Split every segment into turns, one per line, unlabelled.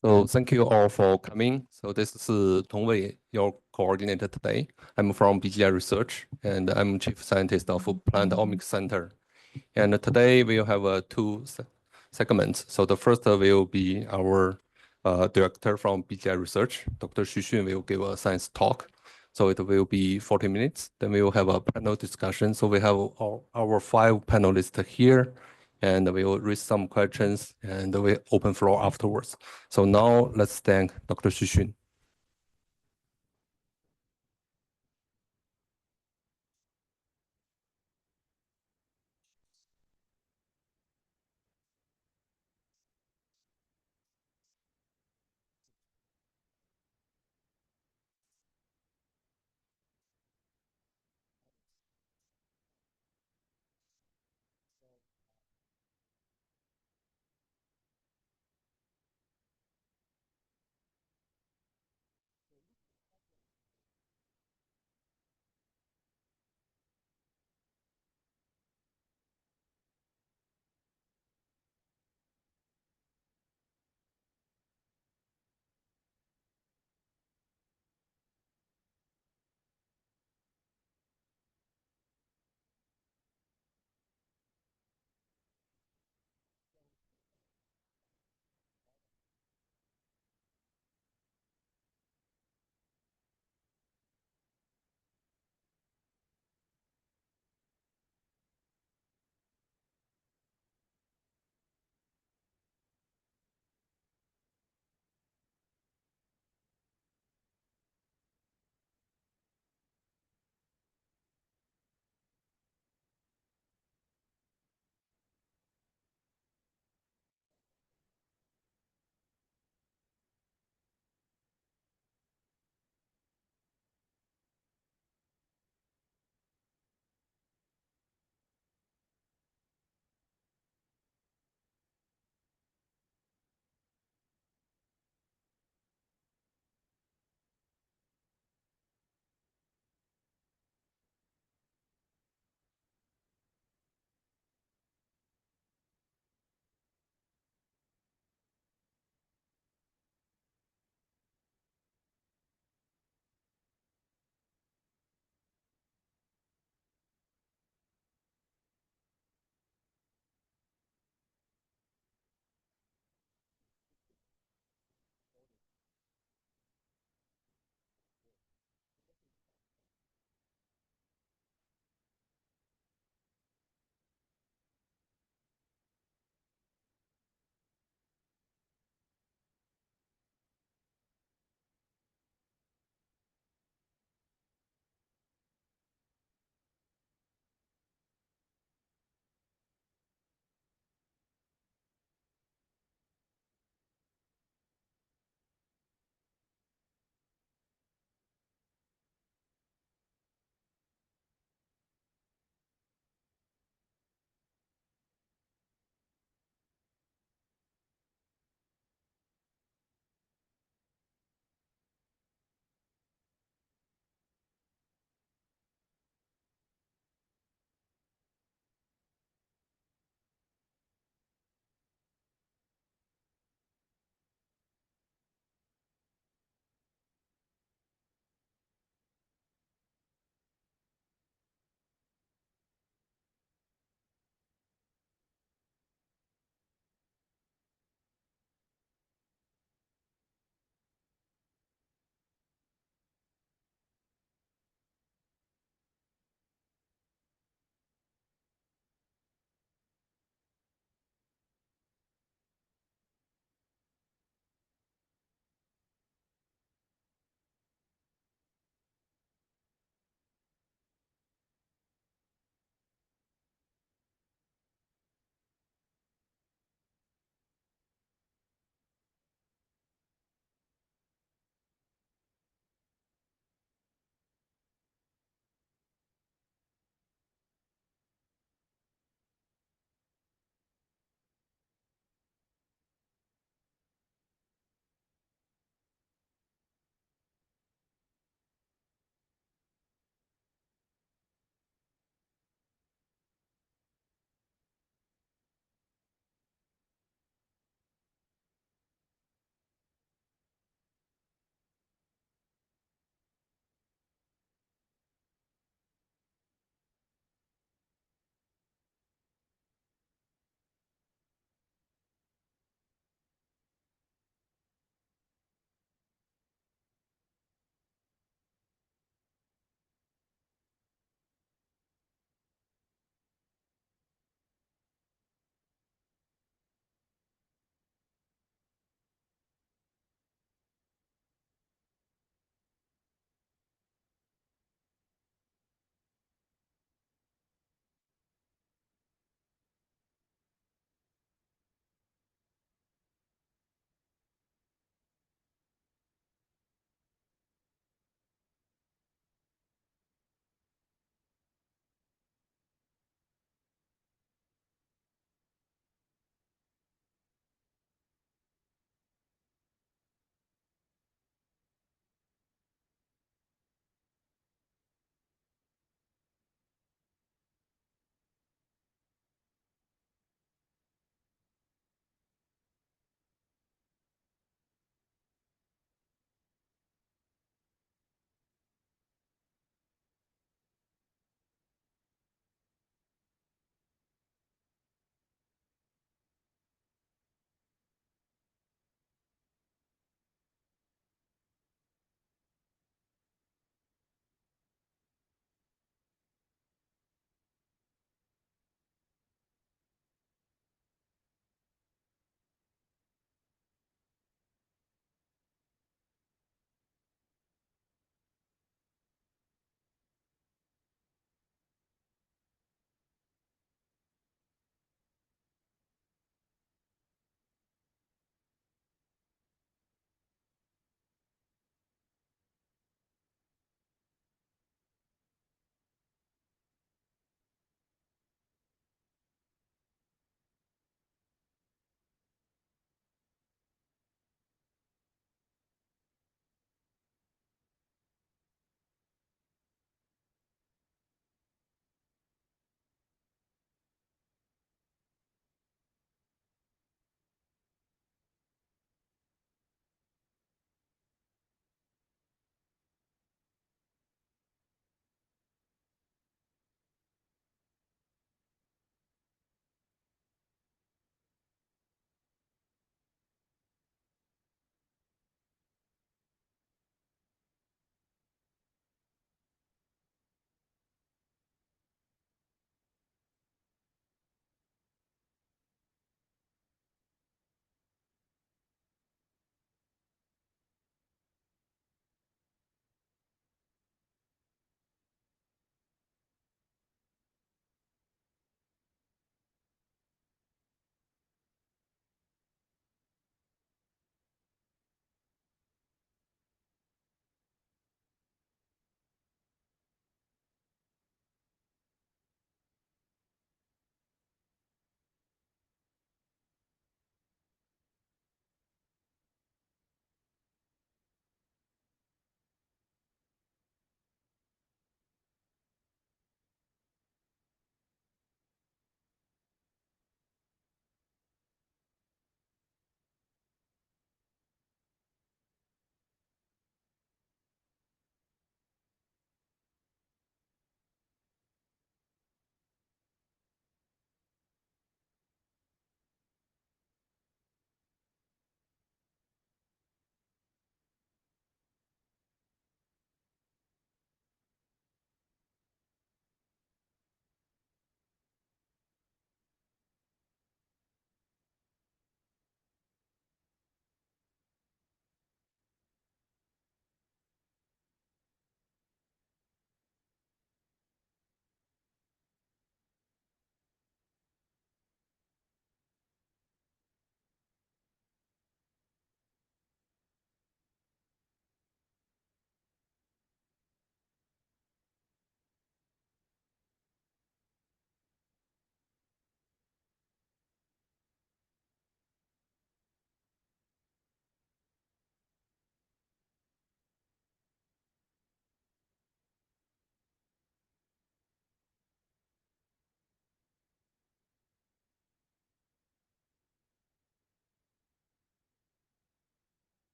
So thank you all for coming. So this is Tongwei, your coordinator today. I'm from BGI Research, and I'm chief scientist of Plant Omics Center. And today we'll have two segments. So the first will be our director from BGI Research, Dr. Xu Xun, will give a science talk. So it will be 40 minutes. Then we will have a panel discussion. So we have our five panelists here, and we will raise some questions, and we open floor afterwards. So now let's thank Dr. Xu Xun.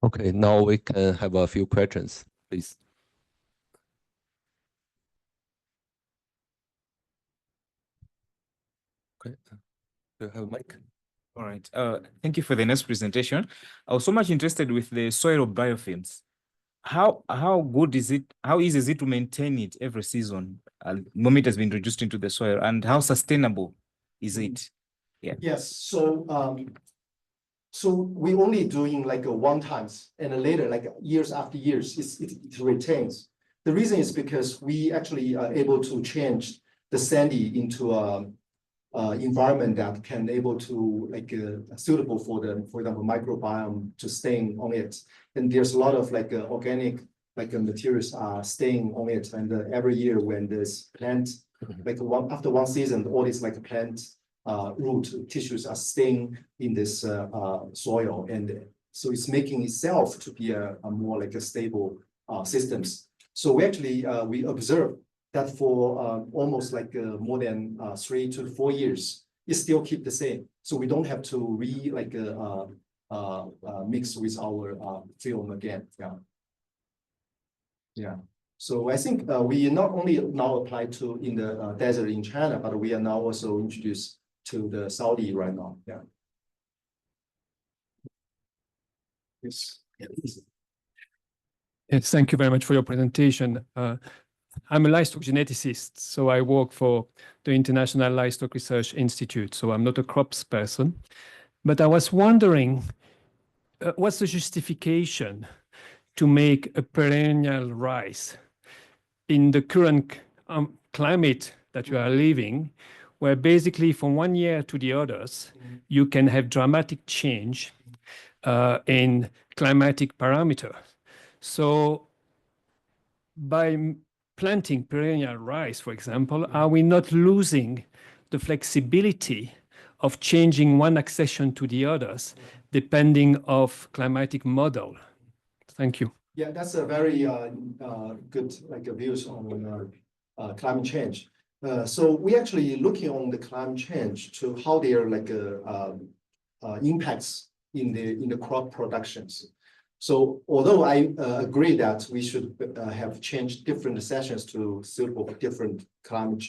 Okay, now we can have a few questions, please. Okay, do you have a mic?
All right. Thank you for the nice presentation. I was so much interested with the soil biofilms. How good is it? How easy is it to maintain it every season? Moment has been introduced into the soil, and how sustainable is it? Yeah.
Yes. So we only doing like a one times, and then later, like years after years, it retains. The reason is because we actually are able to change the sandy into a environment that can able to like suitable for example, microbiome to staying on it. And there's a lot of like organic materials are staying on it. And every year when this plant, like after one season, all these like plant root tissues are staying in this soil, and so it's making itself to be a more like a stable systems. So we actually we observe that for almost like more than 3 to 4 years, it still keep the same. So we don't have to mix with our film again. Yeah. So I think we not only now apply to in the desert in China, but we are now also introduced to the Saudi right now. Yeah. Yes.
Yes, thank you very much for your presentation. I'm a livestock geneticist, so I work for the International Livestock Research Institute, so I'm not a crops person. But I was wondering, what's the justification to make a perennial rice in the current climate that you are living, where basically from one year to the others, you can have dramatic change in climatic parameter. So by planting perennial rice, for example, are we not losing the flexibility of changing one accession to the others depending of climatic model? Thank you.
Yeah, that's a very good views on climate change. So we actually looking on the climate change to how they are impacts in the crop productions. So although I agree that we should have changed different sessions to suitable different climate,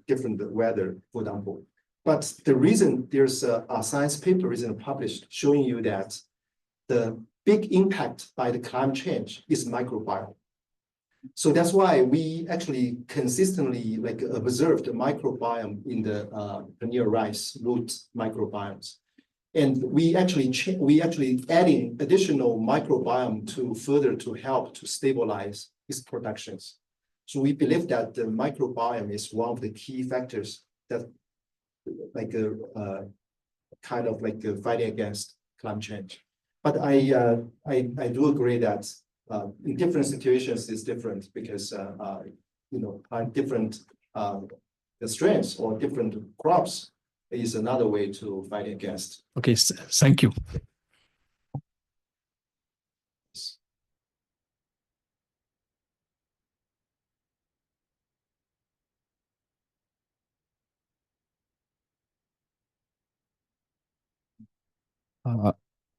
different weather, for example. But the reason there's a science paper recently published showing you that the big impact by the climate change is microbiome. So that's why we actually consistently observed the microbiome in the perennial rice root microbiomes. And we actually adding additional microbiome to further to help to stabilize its productions. So we believe that the microbiome is one of the key factors that fighting against climate change. But I do agree that in different situations it's different because different the strengths or different crops is another way to fight against.
Okay, thank you.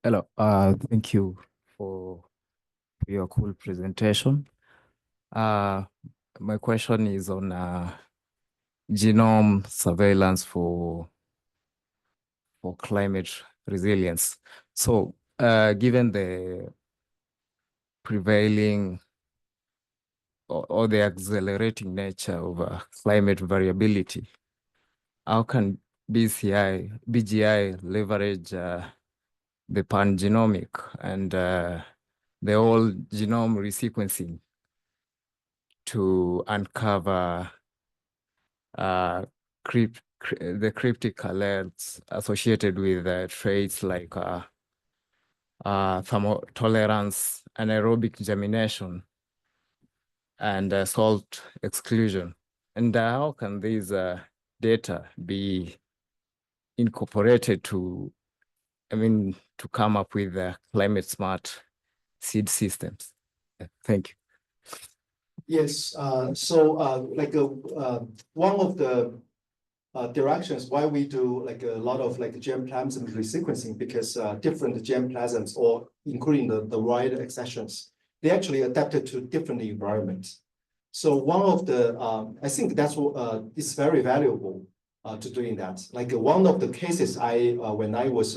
Hello, thank you for your cool presentation. My question is on genome surveillance for climate resilience. So given the prevailing or the accelerating nature of climate variability, how can BGI leverage the pangenomic and the whole genome resequencing to uncover the cryptic alerts associated with traits like thermotolerance, anaerobic germination, and salt exclusion? And how can these data be incorporated to come up with climate smart seed systems? Thank you.
Yes, so one of the directions why we do like a lot of like germplasm resequencing, because different germplasms, or including the wide accessions, they actually adapted to different environments. So one of the, I think that's what is very valuable to doing that. Like one of the cases when I was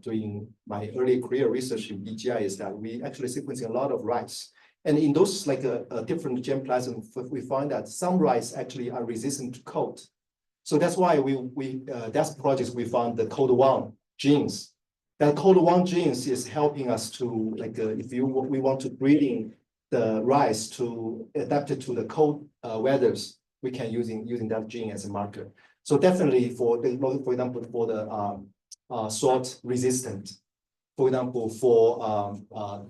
doing my early career research in BGI is that we actually sequencing a lot of rice. And in those like different germplasm, we find that some rice actually are resistant to cold. So that's why that's projects we found the code1 genes. That code1 genes is helping us to like if we want to breeding the rice to adapt it to the cold weathers, we can using that gene as a marker. So definitely for example for the salt resistant, for example for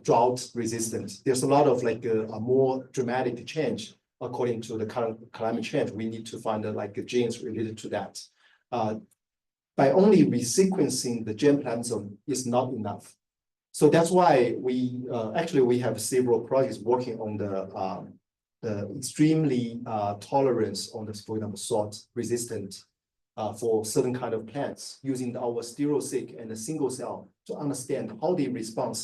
drought resistant, there's a lot of like a more dramatic change. According to the current climate change, we need to find like genes related to that. By only resequencing the germplasm is not enough. So that's why we have several projects working on the extremely tolerance on this, for example, salt resistant for certain kind of plants, using our stereo-seq and a single cell to understand how they respond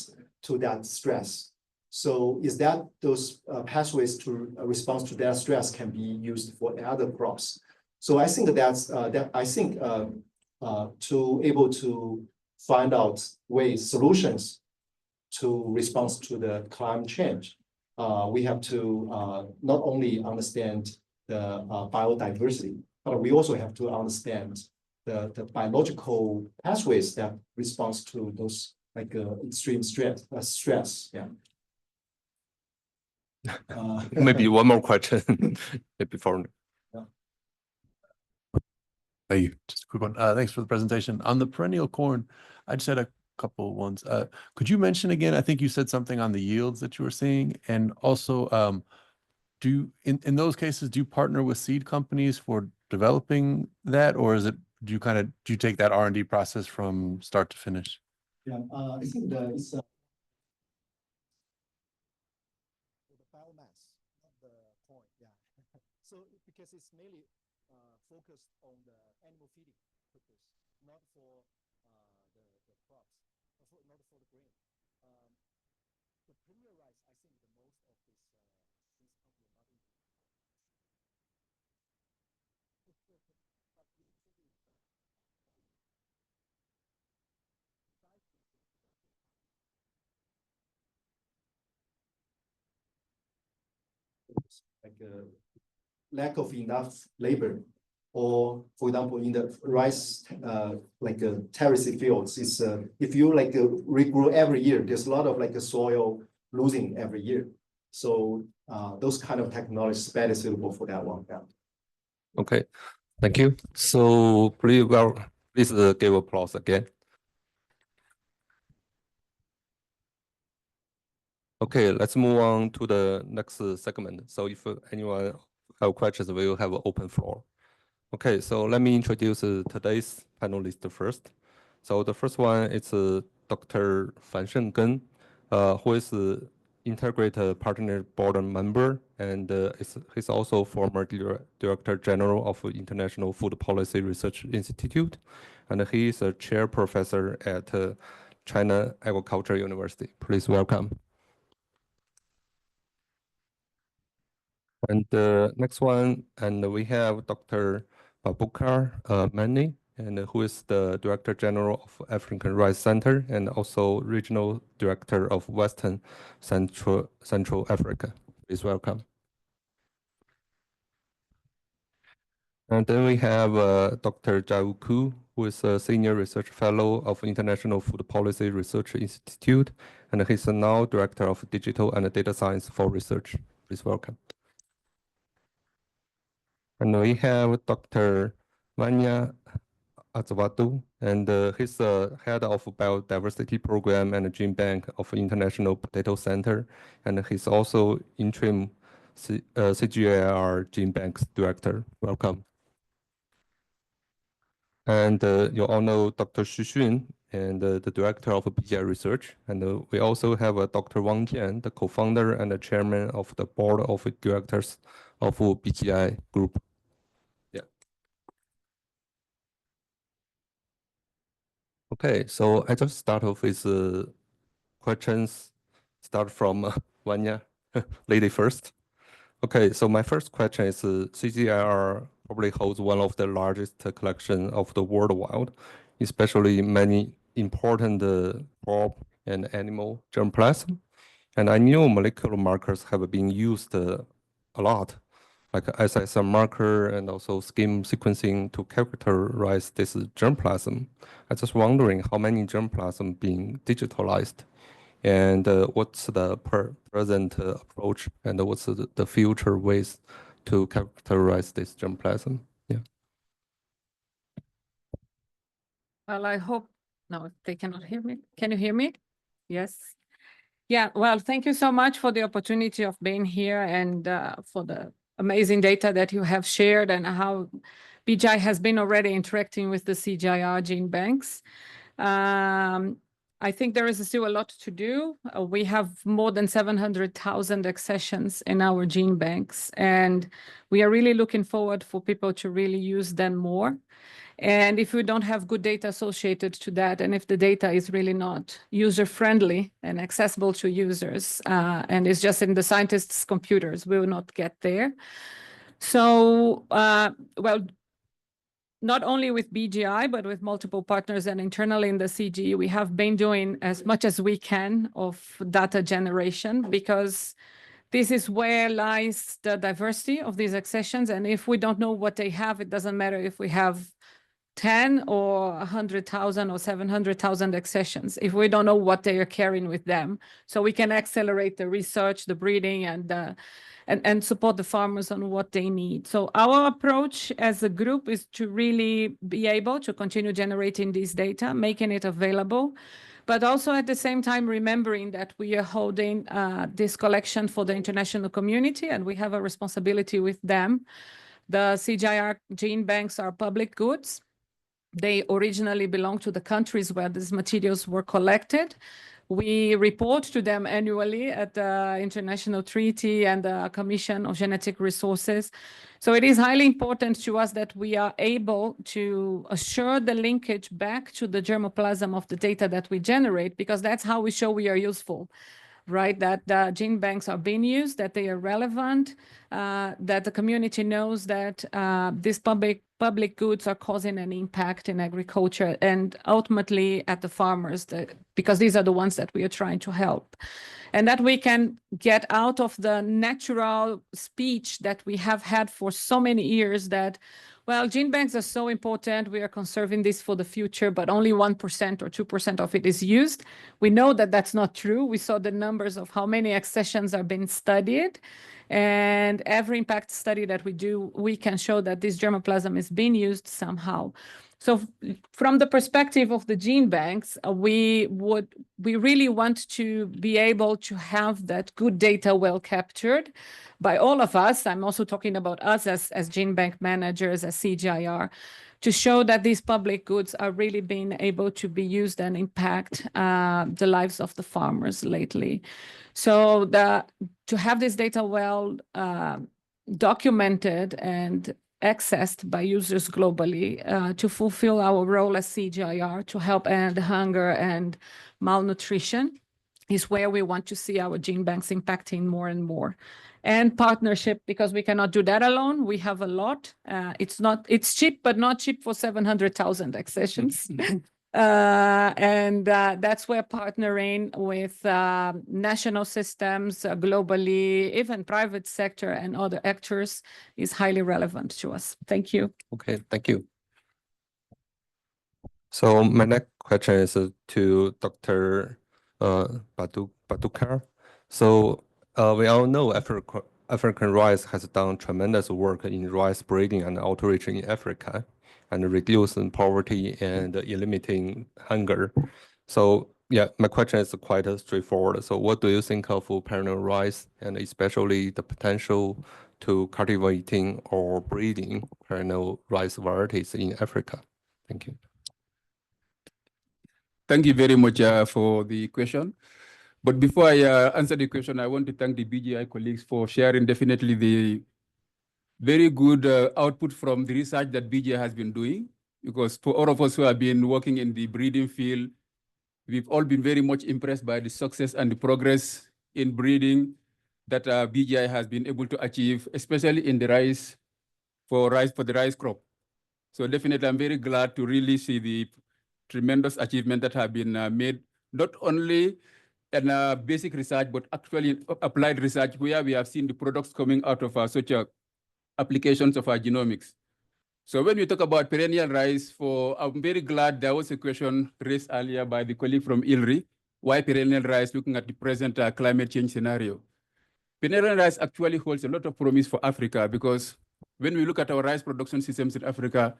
to that stress. So is that those pathways to respond to that stress can be used for other crops? So I think that's to able to find out solutions to respond to the climate change, we have to not only understand the biodiversity, but we also have to understand the biological pathways that responds to those like extreme stress. Yeah.
Maybe one more question before.
Thank you. Just a quick one. Thanks for the presentation. On the perennial corn, I just had a couple ones. Could you mention again, I think you said something on the yields that you were seeing, and also in those cases, do you partner with seed companies for developing that, or is it, do you take that R&D process from start to finish?
Yeah, I think it's the biomass, not the corn. Yeah. So because it's mainly focused on the animal feeding purpose, not for the crops, not for the grain. The premier rice, I think the most of this company not in. Like lack of enough labor, or for example, in the rice like terrace fields, is if you like regrow every year, there's a lot of like soil losing every year. So those kind of technologies better suitable for that one. Yeah.
Okay, thank you. So please give applause again. Okay, let's move on to the next segment. So if anyone have questions, we will have an open floor. Okay, so let me introduce today's panelist first. So the first one is Dr. Fan Shenggen, who is Integrated Partner Board member, and he's also former Director General of International Food Policy Research Institute, and he is a chair professor at China Agricultural University. Please welcome. And the next one, and we have Dr. Babukar Mani, and who is the Director General of African Rice Center and also Regional Director of Western Central Africa. Please welcome. And then we have Dr. Zhao Ku, who is a Senior Research Fellow of International Food Policy Research Institute, and he's now Director of Digital and Data Science for Research. Please welcome. And we have Dr. Vanya Azawadu, and he's the head of biodiversity program and gene bank of International Potato Center, and he's also interim CGIAR gene bank director. Welcome. And you all know Dr. Xu Xun, and the director of BGI Research, and we also have Dr. Wang Jian, the co-founder and the chairman of the board of directors of BGI Group. Okay, so I just start off with questions. Start from Vanya, lady first. Okay, so my first question is CGIAR probably holds one of the largest collection of the worldwide, especially many important crop and animal germplasm. And I knew molecular markers have been used a lot, like SSM marker and also skin sequencing to characterize this germplasm. I just wondering how many germplasm being digitalized, and what's the present approach, and what's the future ways to characterize this germplasm? Yeah.
Well, I hope, no, they cannot hear me. Can you hear me? Yes. Yeah, well, thank you so much for the opportunity of being here and for the amazing data that you have shared and how BGI has been already interacting with the CGIAR gene banks. I think there is still a lot to do. We have more than 700,000 accessions in our gene banks, and we are really looking forward for people to really use them more. And if we don't have good data associated to that, and if the data is really not user-friendly and accessible to users, and it's just in the scientists' computers, we will not get there. So, well, not only with BGI, but with multiple partners and internally in the CG, we have been doing as much as we can of data generation, because this is where lies the diversity of these accessions. And if we don't know what they have, it doesn't matter if we have 10 or 100,000 or 700,000 accessions, if we don't know what they are carrying with them. So we can accelerate the research, the breeding, and support the farmers on what they need. So our approach as a group is to really be able to continue generating this data, making it available, but also at the same time remembering that we are holding this collection for the international community, and we have a responsibility with them. The CGIAR gene banks are public goods. They originally belong to the countries where these materials were collected. We report to them annually at the International Treaty and the Commission of Genetic Resources. So it is highly important to us that we are able to assure the linkage back to the germplasm of the data that we generate, because that's how we show we are useful, right? That the gene banks are being used, that they are relevant, that the community knows that these public goods are causing an impact in agriculture and ultimately at the farmers, because these are the ones that we are trying to help. And that we can get out of the natural speech that we have had for so many years that, well, gene banks are so important, we are conserving this for the future, but only 1% or 2% of it is used. We know that that's not true. We saw the numbers of how many accessions are being studied. And every impact study that we do, we can show that this germplasm is being used somehow. So from the perspective of the gene banks, we really want to be able to have that good data well captured by all of us. I'm also talking about us as gene bank managers, as CGIAR, to show that these public goods are really being able to be used and impact the lives of the farmers lately. So to have this data well documented and accessed by users globally to fulfill our role as CGIAR to help end hunger and malnutrition is where we want to see our gene banks impacting more and more. And partnership, because we cannot do that alone. We have a lot. It's cheap, but not cheap for 700,000 accessions. And that's where partnering with national systems globally, even private sector and other actors is highly relevant to us. Thank you.
Okay, thank you. So my next question is to Dr. Badukar. So we all know African rice has done tremendous work in rice breeding and outreach in Africa, and reducing poverty and eliminating hunger. So yeah, my question is quite straightforward. So what do you think of perennial rice, and especially the potential to cultivating or breeding perennial rice varieties in Africa? Thank you.
Thank you very much for the question. But before I answer the question, I want to thank the BGI colleagues for sharing definitely the very good output from the research that BGI has been doing. because for all of us who have been working in the breeding field, we've all been very much impressed by the success and the progress in breeding that BGI has been able to achieve, especially in the rice for the rice crop. So definitely, I'm very glad to really see the tremendous achievement that have been made, not only in basic research, but actually applied research, where we have seen the products coming out of such applications of our genomics. So when we talk about perennial rice, I'm very glad there was a question raised earlier by the colleague from ILRI, why perennial rice, looking at the present climate change scenario. Perennial rice actually holds a lot of promise for Africa, because when we look at our rice production systems in Africa,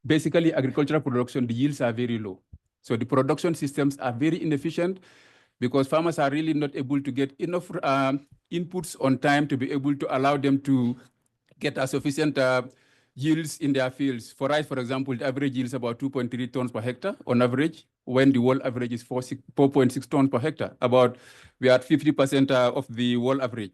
basically agricultural production, the yields are very low. So the production systems are very inefficient, because farmers are really not able to get enough inputs on time to be able to allow them to get a sufficient yields in their fields. For rice, for example, the average yield is about 2.3 tons per hectare on average, when the world average is 4.6 tons per hectare. We are at 50% of the world average.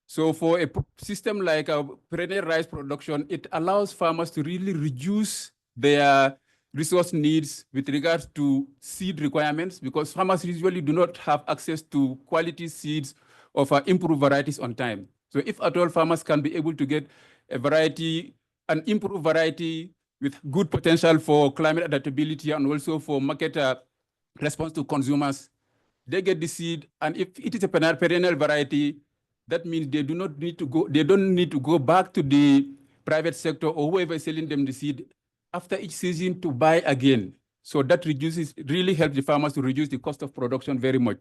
So for a system like a perennial rice production, it allows farmers to really reduce their resource needs with regards to seed requirements, because farmers usually do not have access to quality seeds of improved varieties on time. So if at all farmers can be able to get a variety, an improved variety with good potential for climate adaptability and also for market response to consumers, they get the seed. And if it is a perennial variety, that means they don't need to go back to the private sector or whoever is selling them the seed after each season to buy again. So that really helps the farmers to reduce the cost of production very much.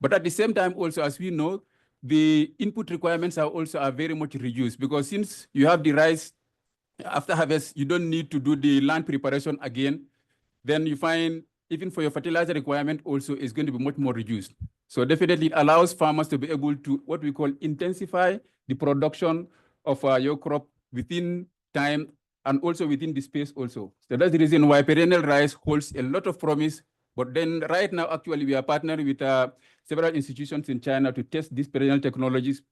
But at the same time, also, as we know, the input requirements are very much reduced, because since you have the rice after harvest, you don't need to do the land preparation again. Then you find even for your fertilizer requirement also is going to be much more reduced. So definitely it allows farmers to be able to what we call intensify the production of your crop within time and also within the space also. So that's the reason why perennial rice holds a lot of promise. But then right now, actually, we are partnering with several institutions in China to test these perennial technologies,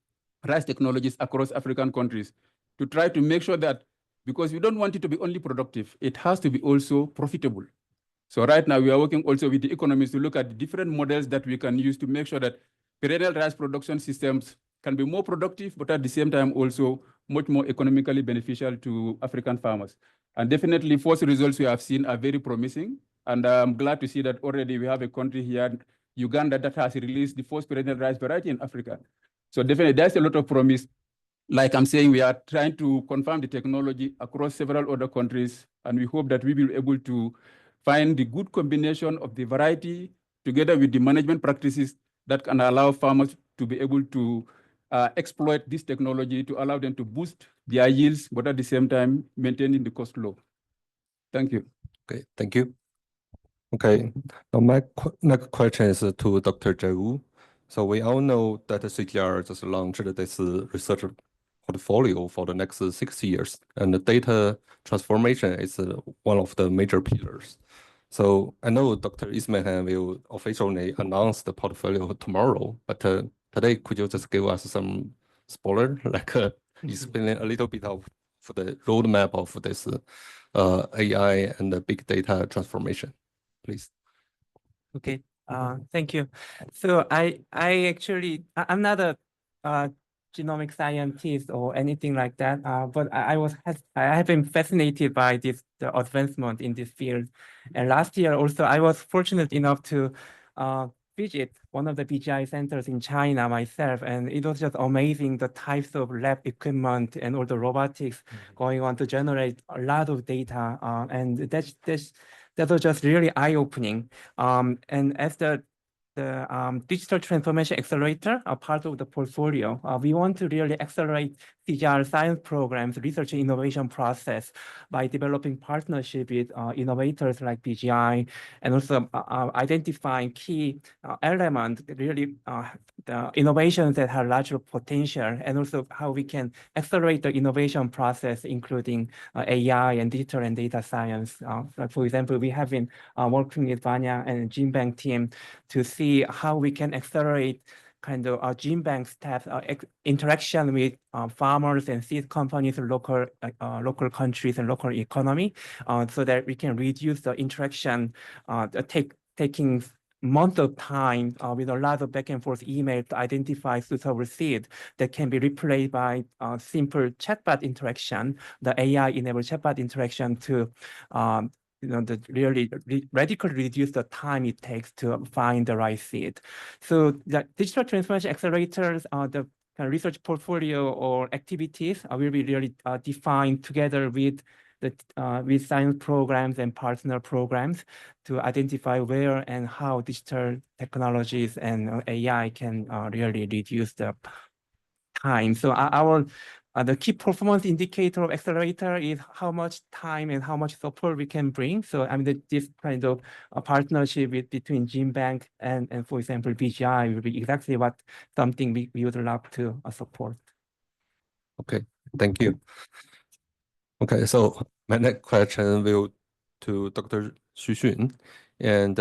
rice technologies across African countries, to try to make sure that, because we don't want it to be only productive, it has to be also profitable. So right now we are working also with the economists to look at the different models that we can use to make sure that perennial rice production systems can be more productive, but at the same time also much more economically beneficial to African farmers. And definitely first results we have seen are very promising. And I'm glad to see that already we have a country here, Uganda, that has released the first perennial rice variety in Africa. So definitely there's a lot of promise. Like I'm saying, we are trying to confirm the technology across several other countries, and we hope that we will be able to find the good combination of the variety together with the management practices that can allow farmers to be able to exploit this technology to allow them to boost their yields, but at the same time, maintaining the cost low. Thank you.
Okay, thank you. Okay, now my next question is to Dr. Zhou. So we all know that the CGIAR just launched this research portfolio for the next 6 years, and the data transformation is one of the major pillars. So I know Dr. Ismail will officially announce the portfolio tomorrow, but today could you just give us some spoiler, like explain a little bit of the roadmap of this AI and the big data transformation, please?
Okay, thank you. So I'm not a genomic scientist or anything like that, but I have been fascinated by the advancement in this field. And last year also, I was fortunate enough to visit one of the BGI centers in China myself, and it was just amazing the types of lab equipment and all the robotics going on to generate a lot of data, and that was just really eye-opening. And as the digital transformation accelerator, a part of the portfolio, we want to really accelerate CGIAR science programs, research and innovation process by developing partnership with innovators like BGI, and also identifying key elements, really the innovations that have larger potential, and also how we can accelerate the innovation process, including AI and digital and data science. Like for example, we have been working with Vanya and GeneBank team to see how we can accelerate kind of gene bank staff interaction with farmers and seed companies, local countries and local economy, so that we can reduce the interaction, taking months of time with a lot of back and forth email to identify suitable seed that can be replaced by simple chatbot interaction, the AI-enabled chatbot interaction to really radically reduce the time it takes to find the right seed. So the digital transformation accelerators are the research portfolio or activities will be really defined together with with science programs and partner programs to identify where and how digital technologies and AI can really reduce the time. So the key performance indicator of accelerator is how much time and how much support we can bring. So I mean, this kind of a partnership between GenBank and for example, BGI will be exactly something we would love to support.
Okay, thank you. Okay, so my next question will to Dr. Xu Xun. And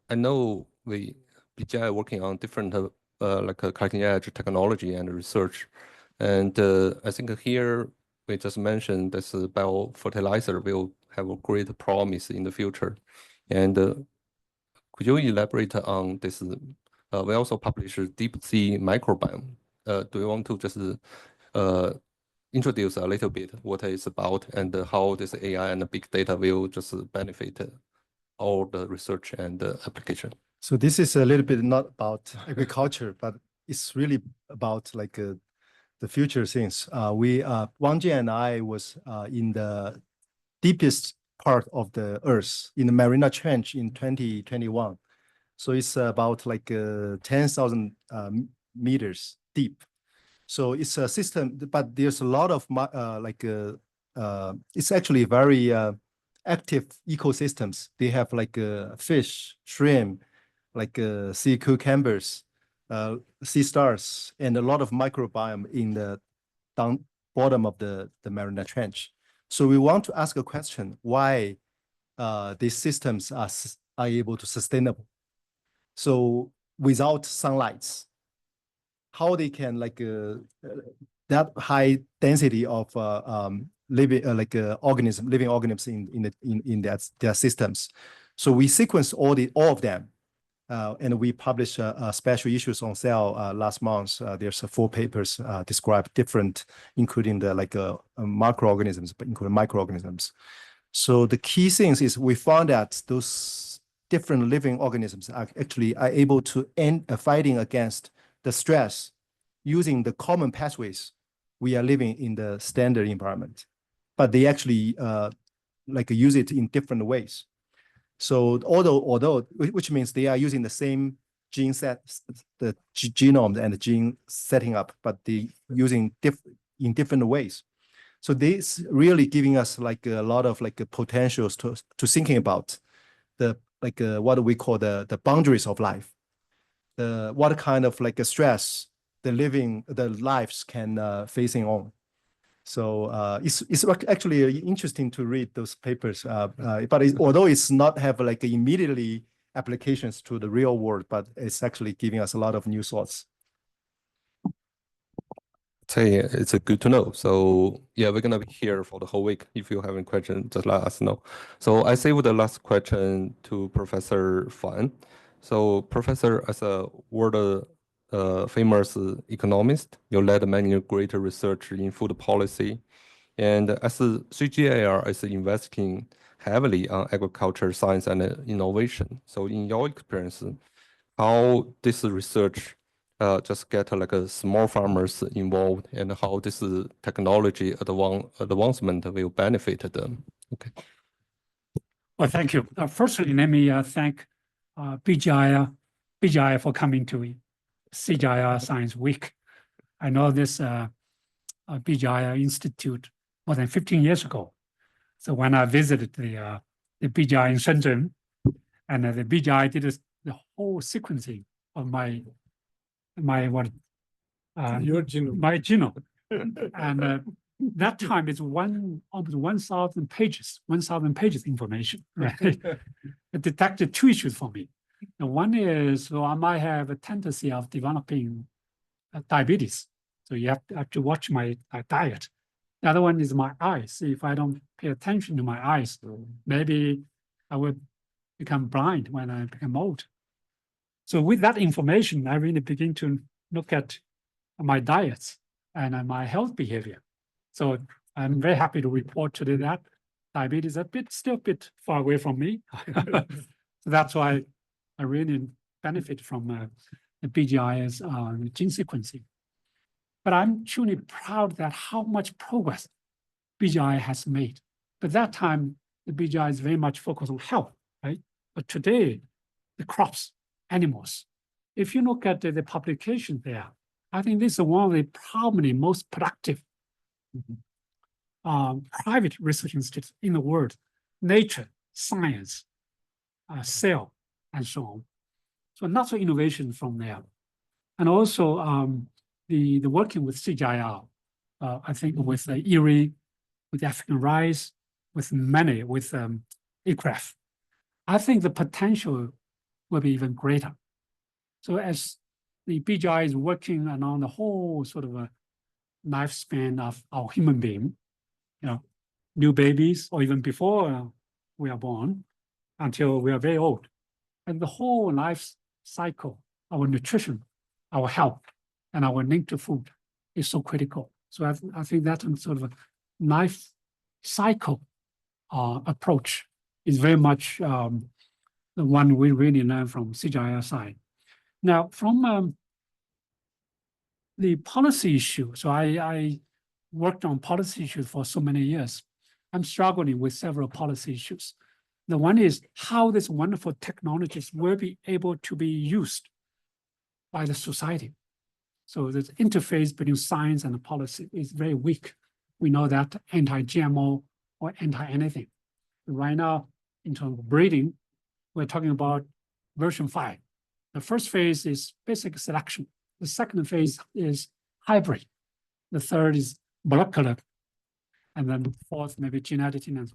I know BGI working on different like cutting edge technology and research. And I think here we just mentioned this biofertilizer will have a great promise in the future. And could you elaborate on this? We also publish a deep sea microbiome. Do you want to just introduce a little bit what it's about and how this AI and the big data will just benefit all the research and application?
So this is a little bit not about agriculture, but it's really about like the future things. Wang Jian and I was in the deepest part of the earth in the Mariana Trench in 2021. So it's about like 10,000 meters deep. So it's a system, but there's a lot of it's actually very active ecosystems. They have like fish, shrimp, like sea cucumbers, sea stars, and a lot of microbiome in the bottom of the Mariana Trench. So we want to ask a question: why these systems are able to sustainable? So without sunlight, how they can like that high density of living organisms in their systems. So we sequence all of them, and we published special issues on Cell last month. There's 4 papers describe different, including the macroorganisms, but including microorganisms. So the key things is we found that those different living organisms are actually able to end fighting against the stress using the common pathways we are living in the standard environment, but they actually use it in different ways. So although which means they are using the same gene set, the genome and the gene setting up, but they using in different ways. So this really giving us like a lot of like potentials to thinking about the what we call the boundaries of life, what kind of like a stress the lives can facing on. So it's actually interesting to read those papers, but although it's not have like immediately applications to the real world, but it's actually giving us a lot of new thoughts.
It's good to know. So yeah, we're gonna be here for the whole week. If you have any questions, just let us know. So I saved the last question to Professor Fan. So Professor, as a world famous economist, you led many great research in food policy, and as a CGIAR is investing heavily on agriculture science and innovation. So in your experience, how this research just get like a small farmers involved, and how this technology advancement will benefit them? Okay.
Well, thank you. Firstly, let me thank BGI for coming to CGIAR Science Week. I know this BGI Institute more than 15 years ago. So when I visited the BGI in Shenzhen, and the BGI did the whole sequencing of my genome, and that time is almost 1,000 pages information. Right? It detected 2 issues for me. And one is, so I might have a tendency of developing diabetes. So you have to watch my diet. The other one is my eyes. If I don't pay attention to my eyes, maybe I will become blind when I become old. So with that information, I really begin to look at my diets and my health behavior. So I'm very happy to report today that diabetes is still a bit far away from me. So that's why I really benefit from the BGI's gene sequencing. But I'm truly proud that how much progress BGI has made. But that time, the BGI is very much focused on health, right? But today, the crops, animals, if you look at the publication there, I think this is one of the probably most productive private research institutes in the world. Nature, Science, Cell, and so on. So lots of innovation from there. And also the working with CGIAR, I think with Erie, with African rice, with many, with equitable, I think the potential will be even greater. So as the BGI is working along the whole sort of a lifespan of our human being, new babies, or even before we are born, until we are very old. And the whole life cycle, our nutrition, our health, and our link to food is so critical. So I think that sort of a life cycle approach is very much the one we really learn from CGIAR side. Now, from the policy issue, so I worked on policy issues for so many years. I'm struggling with several policy issues. The one is how these wonderful technologies will be able to be used by the society. So the interface between science and policy is very weak. We know that anti-GMO or anti-anything. Right now, in terms of breeding, we're talking about version 5. The first phase is basic selection. The second phase is hybrid. The third is molecular. And then the fourth, maybe gene editing.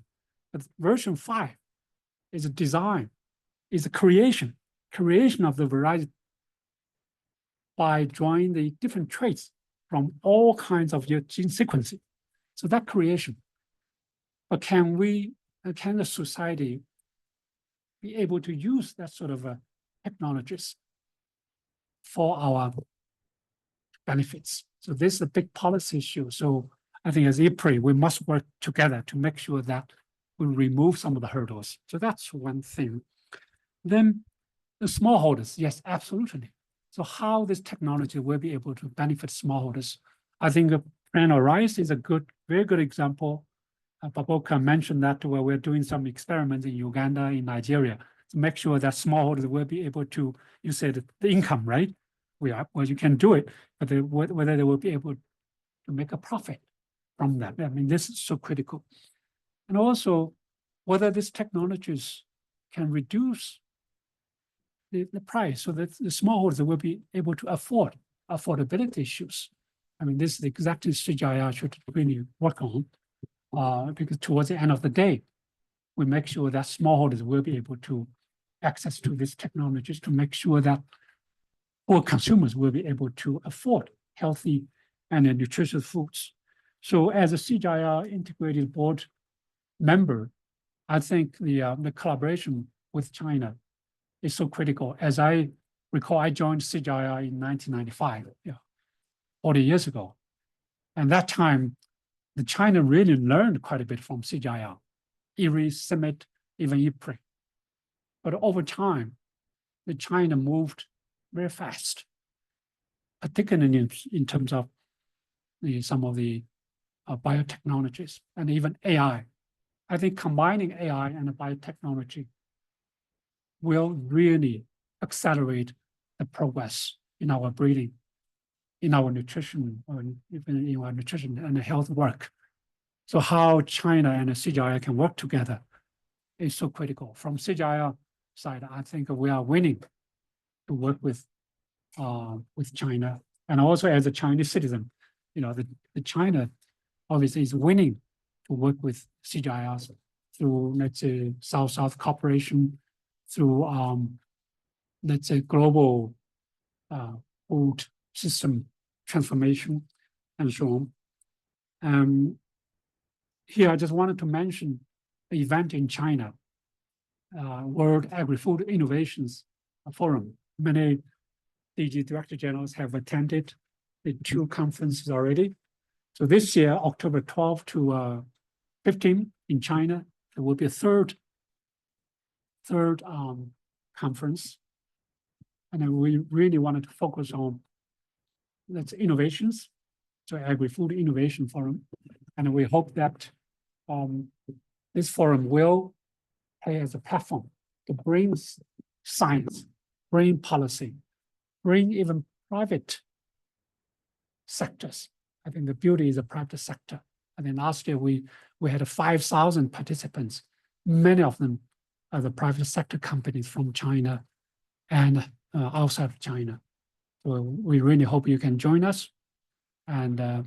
But version 5 is a design, is a creation of the variety by drawing the different traits from all kinds of your gene sequencing. So that creation. But can the society be able to use that sort of technologies for our benefits? So this is a big policy issue. So I think as IPRI, we must work together to make sure that we remove some of the hurdles. So that's one thing. Then the smallholders, yes, absolutely. So how this technology will be able to benefit smallholders? I think Prano rice is a very good example. Baboka mentioned that where we're doing some experiments in Uganda, in Nigeria, to make sure that smallholders will be able to, you said the income, right? Well, you can do it, but whether they will be able to make a profit from that. I mean, this is so critical. And also, whether these technologies can reduce the price so that the smallholders will be able to afford affordability issues. I mean, this is exactly CGIAR should really work on, because towards the end of the day, we make sure that smallholders will be able to access to these technologies to make sure that all consumers will be able to afford healthy and nutritious foods. So as a CGIAR integrated board member, I think the collaboration with China is so critical. As I recall, I joined CGIAR in 1995, 40 years ago. And that time, the China really learned quite a bit from CGIAR, IRI, CIMMYT, even IPRI. But over time, the China moved very fast, particularly in terms of some of the biotechnologies and even AI. I think combining AI and biotechnology will really accelerate the progress in our breeding, in our nutrition, or even in our nutrition and health work. So how China and CGIAR can work together is so critical. From CGIAR side, I think we are willing to work with China, and also as a Chinese citizen, the China obviously is willing to work with CGIAR through, let's say, South-South cooperation, through let's say, global food system transformation and so on. Here, I just wanted to mention the event in China, World Agri-Food Innovations Forum. Many DG Director Generals have attended the 2 conferences already. So this year, October 12 to 15 in China, there will be a third conference. And then we really wanted to focus on that's innovations, so Agri-Food Innovation Forum. And we hope that this forum will play as a platform to bring science, bring policy, bring even private sectors. I think the beauty is the private sector. I think last year we had 5,000 participants. Many of them are the private sector companies from China and outside of China. So we really hope you can join us. And I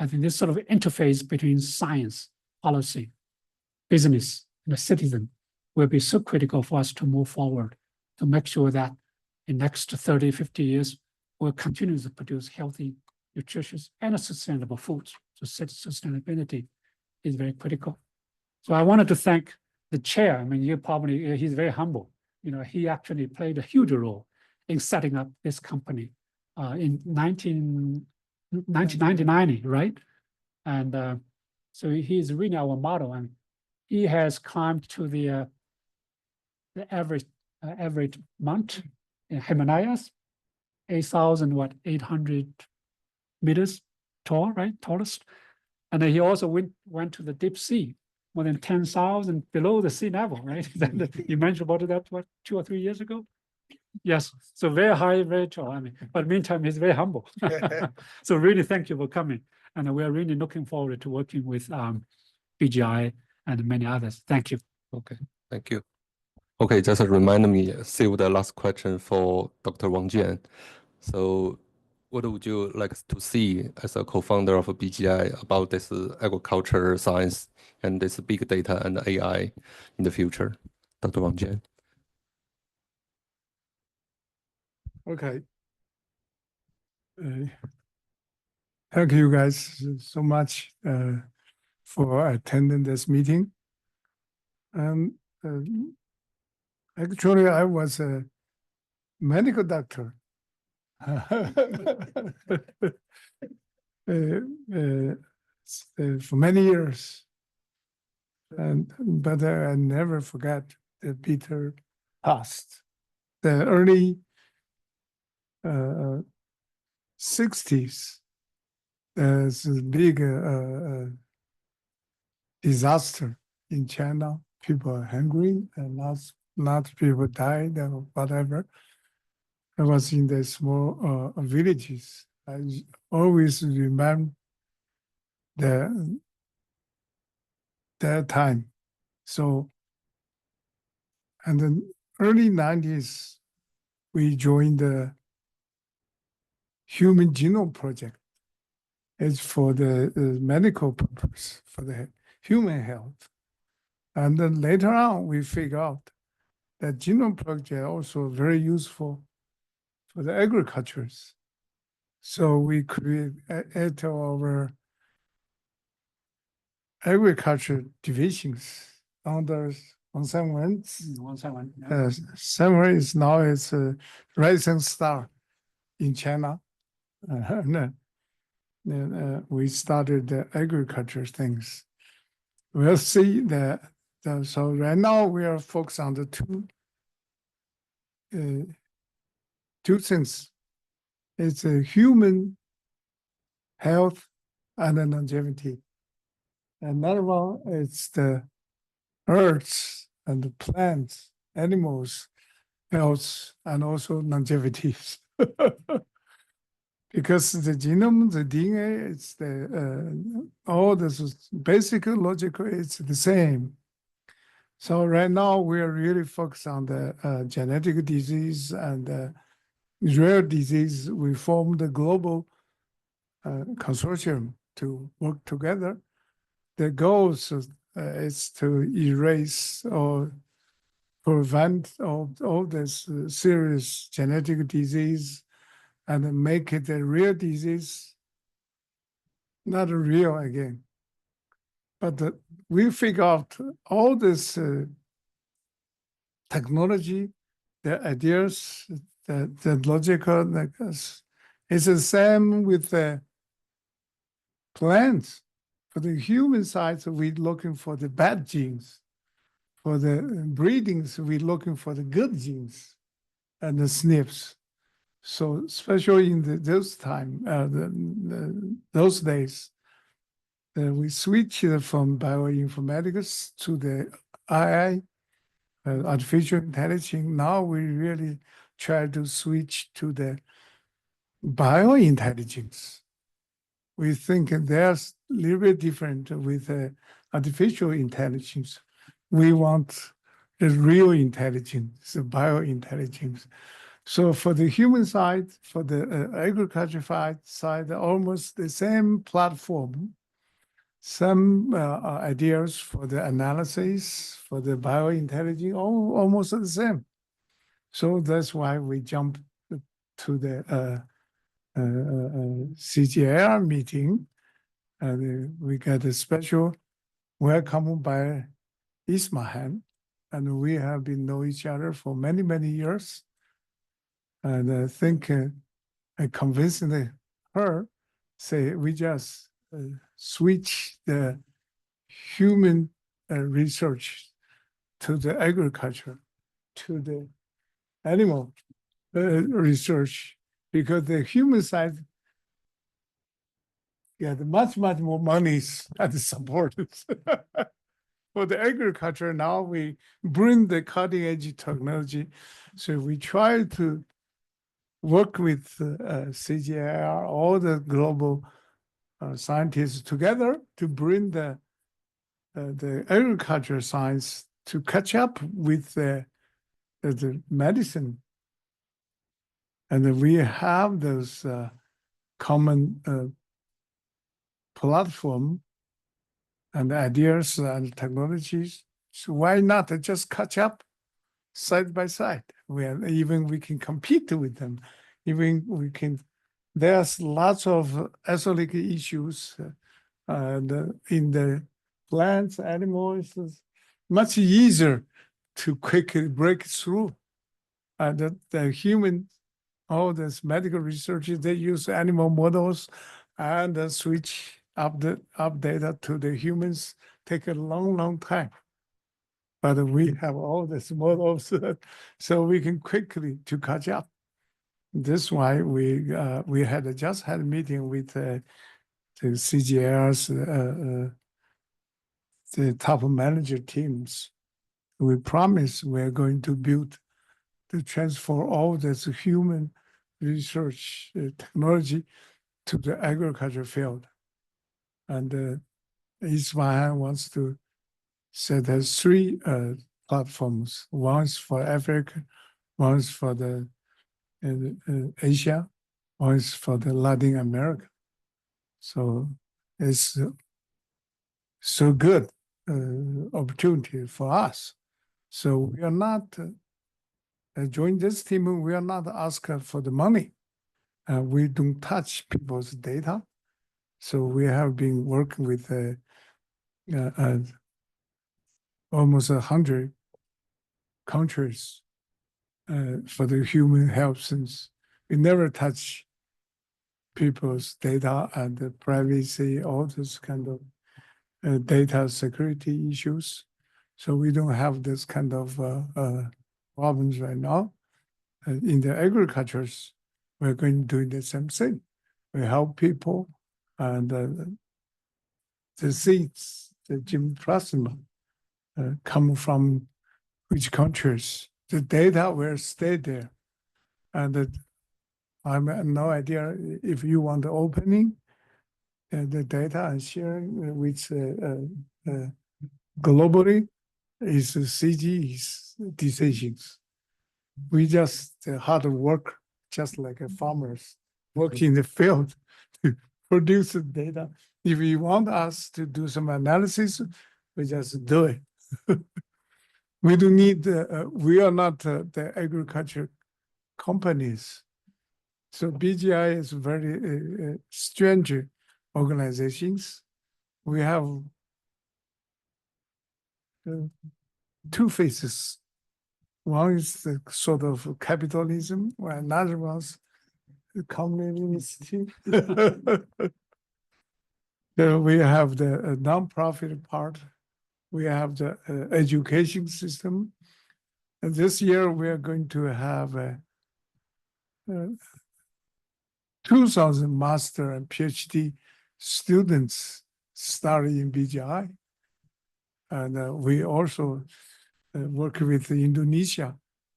think this sort of interface between science, policy, business, and the citizen will be so critical for us to move forward, to make sure that in the next 30, 50 years, we'll continue to produce healthy, nutritious, and sustainable foods. So sustainability is very critical. So I wanted to thank the chair. I mean, he's very humble. You know, he actually played a huge role in setting up this company in 1990, right? And so he's really our model, and he has climbed to the average mount in Himalayas, 800 meters tall, right? Tallest. And then he also went to the deep sea, more than 10,000 below the sea level, right? You mentioned about that, what, 2 or 3 years ago? Yes, so very high, very tall. I mean, but meantime, he's very humble. So really, thank you for coming. And we are really looking forward to working with BGI and many others. Thank you.
Okay, thank you. Okay, just remind me, save the last question for Dr. Wang Jian. So what would you like to see as a co-founder of BGI about this agriculture science and this big data and AI in the future? Dr. Wang Jian.
Okay. Thank you guys so much for attending this meeting. Actually, I was a medical doctor for many years, but I never forgot the bitter past. The early 60s, there's a big disaster in China. People are hungry and lots of people died or whatever. I was in the small villages. I always remember that time. So, and then early 90s, we joined the Human Genome Project. It's for the medical purpose, for the human health. And then later on, we figured out that Genome Project also very useful for the agricultures. So we create our agriculture divisions under 171.
171. Yeah.
7 is now it's a rising star in China. We started the agriculture things. We'll see that. So right now we are focused on the two things. It's a human health and the longevity. Another one is the earths and the plants, animals, health, and also longevity. Because the genome, the DNA, it's all this basic logical, it's the same. So right now we are really focused on the genetic disease and rare disease. We formed a global consortium to work together. The goal is to erase or prevent all this serious genetic disease and make it a real disease, not real again. But we figure out all this technology, the ideas, the logical, it's the same with the plants. For the human side, we're looking for the bad genes. For the breedings, we're looking for the good genes and the SNPs. So especially in those days, we switched from bioinformatics to the AI, artificial intelligence. Now we really try to switch to the biointelligence. We think there's a little bit different with artificial intelligence. We want the real intelligence, the biointelligence. So for the human side, for the agriculture side, almost the same platform, some ideas for the analysis, for the biointelligence, almost the same. So that's why we jump to the CGIAR meeting, and we got a special welcome by Ismahan, and we have been know each other for many, many years. And I think I convinced her, say we just switch the human research to the agriculture, to the animal research, because the human side get much, much more money and support. For the agriculture, now we bring the cutting edge technology. So we try to work with CGIAR, all the global scientists together to bring the agriculture science to catch up with the medicine. And we have those common platform and ideas and technologies. So why not just catch up side by side? Even we can compete with them. Even we can, there's lots of ecological issues in the plants, animals, it's much easier to quickly break through. And the human, all this medical research, they use animal models and switch up data to the humans, take a long, long time. But we have all these models, so we can quickly to catch up. This is why we just had a meeting with the CGIAR's the top manager teams. We promise we're going to build to transfer all this human research technology to the agriculture field. And Ismail wants to set as 3 platforms. One's for Africa, one's for the Asia, one's for the Latin America. So it's so good opportunity for us. So we are not join this team. We are not asking for the money. We don't touch people's data. So we have been working with almost 100 countries for the human health since we never touch people's data and the privacy, all this kind of data security issues. So we don't have this kind of problems right now. In the agricultures, we're going to do the same thing. We help people and the seeds, the gene plasma, come from which countries. The data will stay there. And I have no idea if you want the opening, the data and sharing with globally is CG's decisions. We just hard work, just like farmers work in the field to produce the data. If you want us to do some analysis, we just do it. We don't need, we are not the agriculture companies. So BGI is very strange organizations. We have two faces. One is the sort of capitalism, while another one's communism. Then we have the non-profit part. We have the education system. And this year we are going to have 2,000 master and PhD students studying in BGI. And we also work with Indonesia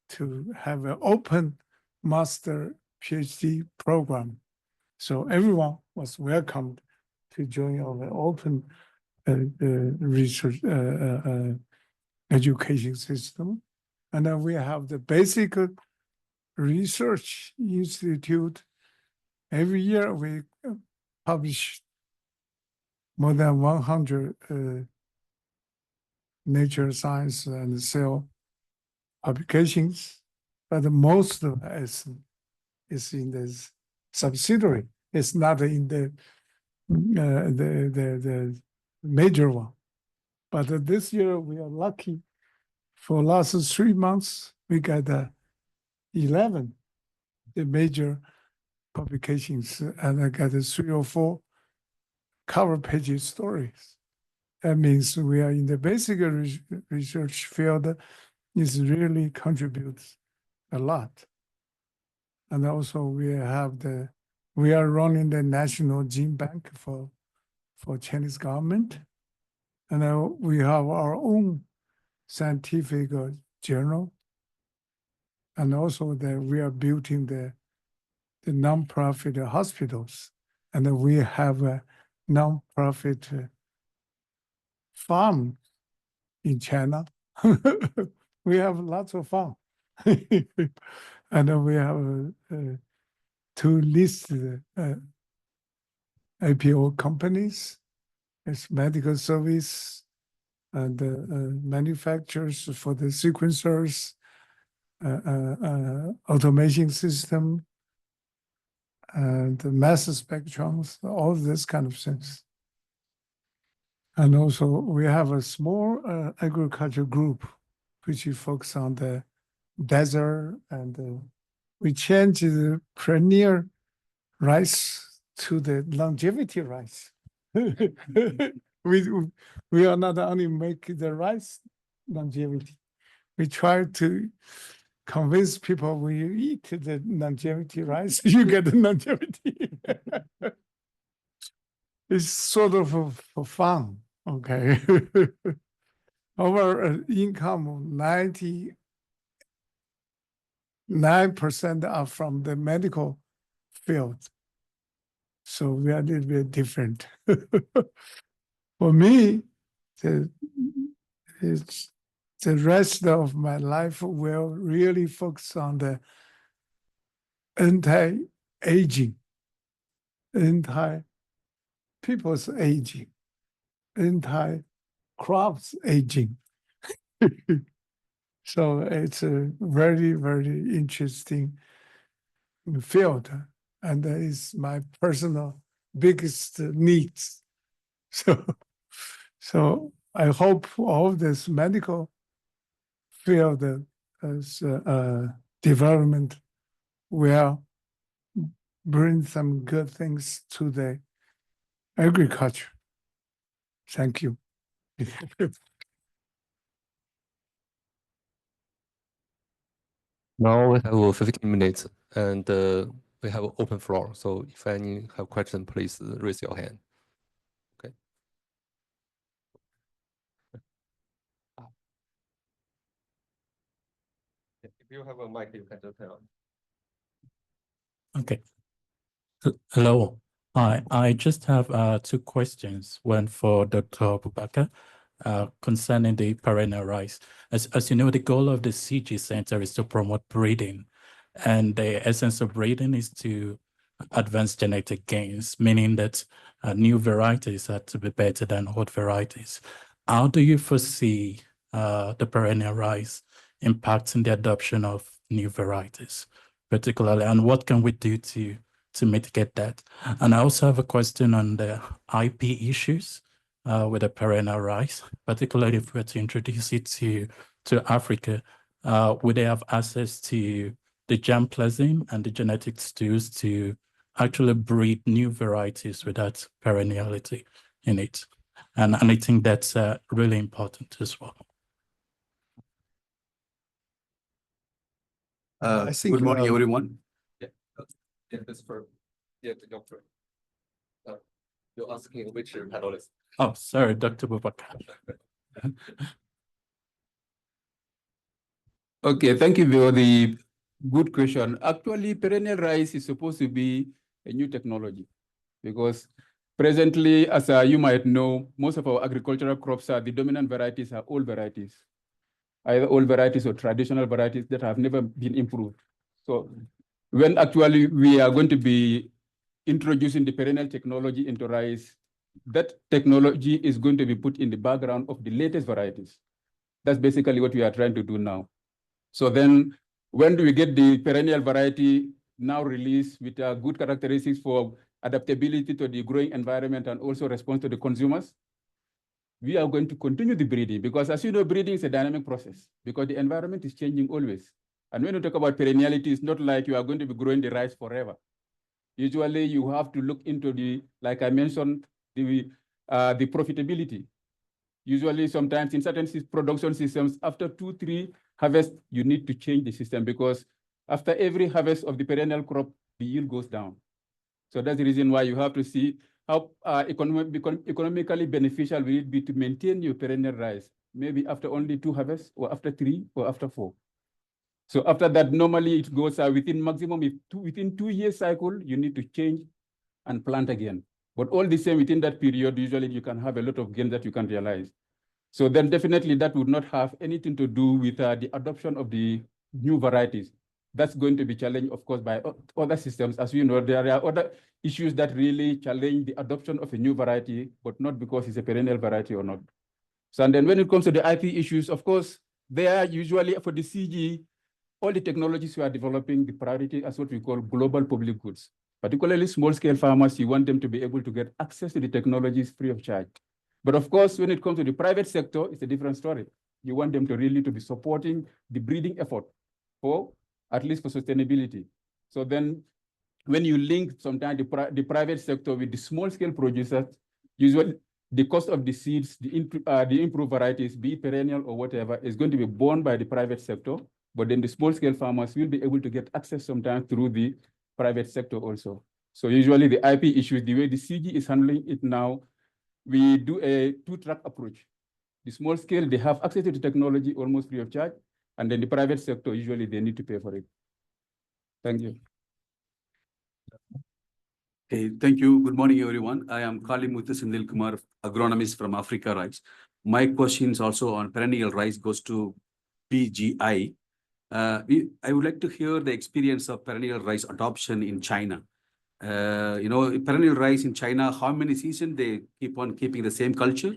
to have an open master PhD program. So everyone was welcomed to join our open research education system. And then we have the basic research institute. Every year we publish more than 100 Nature, Science, and Cell publications, but most of it is in this subsidiary. It's not in the major one. But this year we are lucky. For last 3 months, we got 11 the major publications, and I got 3 or 4 cover page stories. That means we are in the basic research field is really contributes a lot. And also we are running the national gene bank for Chinese government. And we have our own scientific journal. And also we are building the non-profit hospitals. And we have a non-profit farm in China. We have lots of farm. And we have 2 listed IPO companies. It's medical service and manufacturers for the sequencers, automation system, and mass spectrums, all this kind of things. And also we have a small agriculture group which focus on the desert, and we change the perennial rice to the longevity rice. We are not only make the rice longevity, we try to convince people when you eat the longevity rice, you get the longevity. It's sort of for fun, okay? Our income, 99% are from the medical field. So we are a little bit different. For me, the rest of my life will really focus on the anti-aging, anti-people's aging, anti-crops aging. So it's a very, very interesting field, and that is my personal biggest needs. So I hope all this medical field as development will bring some good things to the agriculture. Thank you.
Now we have 15 minutes, and we have open floor. So if any have question, please raise your hand. Okay. If you have a mic, you can just turn on.
Okay. Hello. Hi. I just have 2 questions. One for Dr. Bubaka concerning the perennial rice. As you know, the goal of the CG Center is to promote breeding. And the essence of breeding is to advance genetic gains, meaning that new varieties are to be better than old varieties. How do you foresee the perennial rice impacting the adoption of new varieties, particularly, and what can we do to mitigate that? And I also have a question on the IP issues with the perennial rice, particularly if we were to introduce it to Africa, would they have access to the germplasm and the genetics tools to actually breed new varieties without perenniality in it? And I think that's really important as well.
I think,
Good morning, everyone.
Yeah, that's for the doctor. You're asking which panelist?
Oh, sorry, Dr. Boubacar.
Okay, thank you for the good question. Actually, perennial rice is supposed to be a new technology because presently, as you might know, most of our agricultural crops the dominant varieties are old varieties, either old varieties or traditional varieties that have never been improved. So when actually we are going to be introducing the perennial technology into rice, that technology is going to be put in the background of the latest varieties. That's basically what we are trying to do now. So then when do we get the perennial variety now released with good characteristics for adaptability to the growing environment and also response to the consumers? We are going to continue the breeding because, as you know, breeding is a dynamic process because the environment is changing always. And when you talk about perenniality, it's not like you are going to be growing the rice forever. Usually you have to look into the, like I mentioned, the profitability. Usually sometimes in certain production systems, after 2-3 harvests, you need to change the system because after every harvest of the perennial crop, the yield goes down. So that's the reason why you have to see how economically beneficial will it be to maintain your perennial rice, maybe after only 2 harvests or after 3 or after 4. So after that, normally it goes within maximum, within 2 years cycle, you need to change and plant again. But all the same within that period, usually you can have a lot of gain that you can realize. So then definitely that would not have anything to do with the adoption of the new varieties. That's going to be challenged, of course, by other systems. As you know, there are other issues that really challenge the adoption of a new variety, but not because it's a perennial variety or not. So and then when it comes to the IP issues, of course, they are usually for the CG, all the technologies we are developing, the priority as what we call global public goods. Particularly small-scale farmers, you want them to be able to get access to the technologies free of charge. But of course, when it comes to the private sector, it's a different story. You want them to really be supporting the breeding effort for, at least for sustainability. So then when you link sometimes the private sector with the small-scale producers, usually the cost of the seeds, the improved varieties, be it perennial or whatever, is going to be borne by the private sector. But then the small-scale farmers will be able to get access sometimes through the private sector also. So usually the IP issues, the way the CG is handling it now, we do a 2-track approach. The small scale, they have access to the technology almost free of charge. And then the private sector, usually they need to pay for it. Thank you.
Okay, thank you. Good morning, everyone. I am Kalimuthu Sindil Kumar, agronomist from Africa Rice. My questions also on perennial rice goes to PGI. I would like to hear the experience of perennial rice adoption in China. Perennial rice in China, how many seasons they keep on keeping the same culture?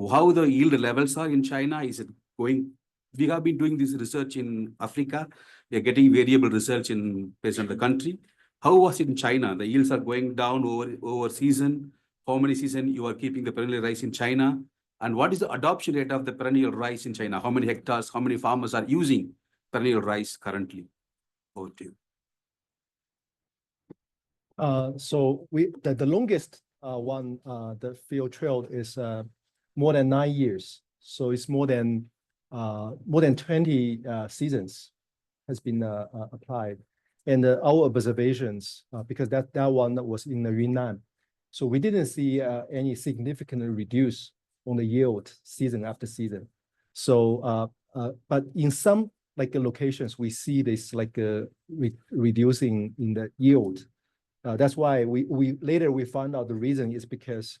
How the yield levels are in China? Is it going? We have been doing this research in Africa. We are getting variable results based on the country. How was it in China? The yields are going down over season. How many seasons you are keeping the perennial rice in China? And what is the adoption rate of the perennial rice in China? How many hectares, how many farmers are using perennial rice currently? Over to you.
So the longest one, the field trial is more than 9 years. So it's more than 20 seasons has been applied. And our observations, because that one was in the Yunnan, so we didn't see any significant reduce on the yield season after season. So, but in some locations, we see this reducing in the yield. That's why we later found out the reason is because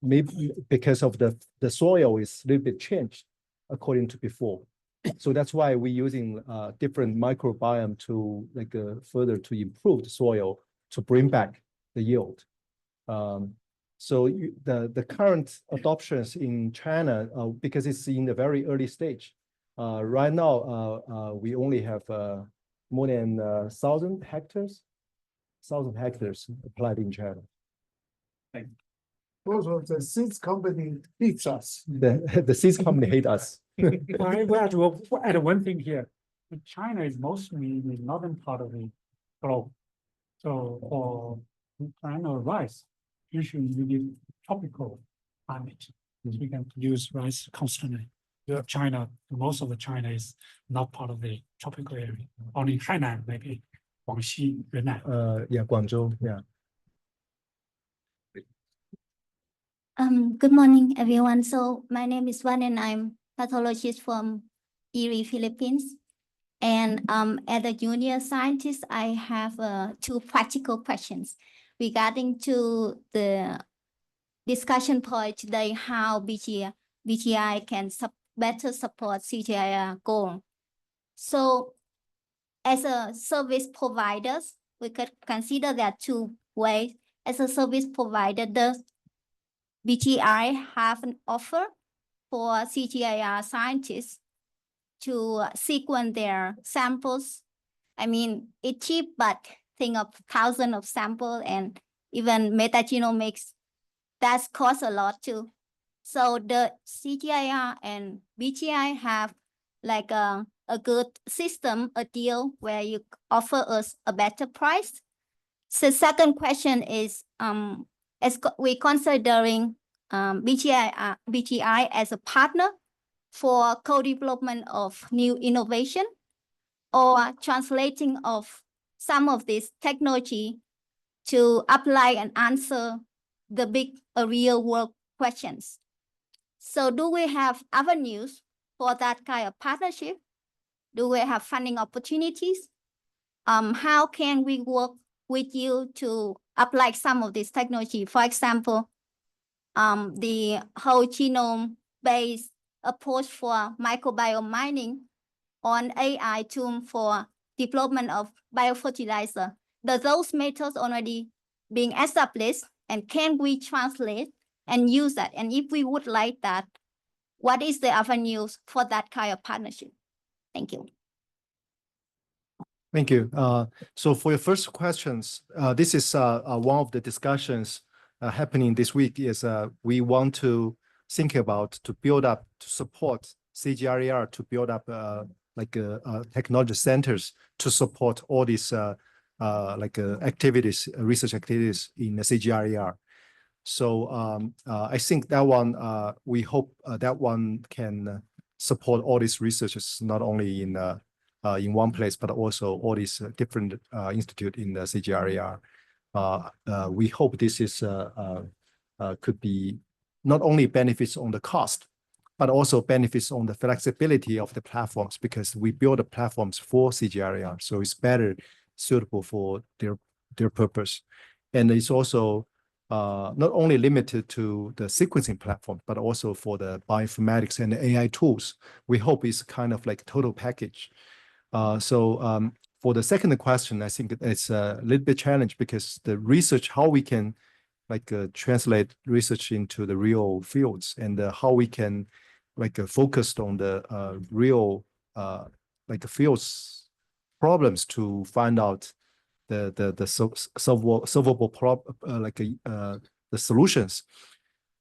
maybe because of the soil is a little bit changed according to before. So that's why we're using different microbiome to further to improve the soil to bring back the yield. So the current adoptions in China, because it's in the very early stage, right now we only have more than 1,000 hectares applied in China.
Thank you. Also, the seeds company hates us.
The seeds company hate us.
I want to add one thing here. China is mostly in the northern part of the globe. So for plant or rice, usually you need tropical climate. So you can produce rice constantly.
Yeah.
China, most of the China is not part of the tropical area. Only Hainan, maybe Guangxi, Yunnan.
Yeah, Guangzhou, yeah.
Good morning, everyone. So my name is Wan, and I'm pathologist from Erie, Philippines. And as a junior scientist, I have two practical questions regarding to the discussion point today, how BGI can better support CGIAR goal. So as a service providers, we could consider that two ways. As a service provider, does BGI have an offer for CGIAR scientists to sequence their samples? I mean, it's cheap, but think of thousands of samples and even metagenomics, that costs a lot too. So the CGIAR and BGI have like a good system, a deal where you offer us a better price. So second question is, as we considering BGI as a partner for co-development of new innovation or translating of some of this technology to apply and answer the big real world questions. So do we have avenues for that kind of partnership? Do we have funding opportunities? How can we work with you to apply some of this technology? For example, the whole genome-based approach for microbiome mining on AI tool for development of biofertilizer. Does those methods already being established, and can we translate and use that? And if we would like that, what is the avenues for that kind of partnership? Thank you.
Thank you. So for your first questions, this is one of the discussions happening this week is we want to think about to build up, to support CGIAR to build up technology centers to support all these activities, research activities in the CGIAR. So I think that one, we hope that one can support all these researchers, not only in one place, but also all these different institutes in the CGIAR. We hope this is could be not only benefits on the cost, but also benefits on the flexibility of the platforms, because we build the platforms for CGIAR, so it's better suitable for their purpose. And it's also not only limited to the sequencing platform, but also for the bioinformatics and the AI tools. We hope it's kind of like total package. So for the second question, I think it's a little bit challenge because the research, how we can translate research into the real fields, and how we can focus on the real fields problems to find out the solvable the solutions.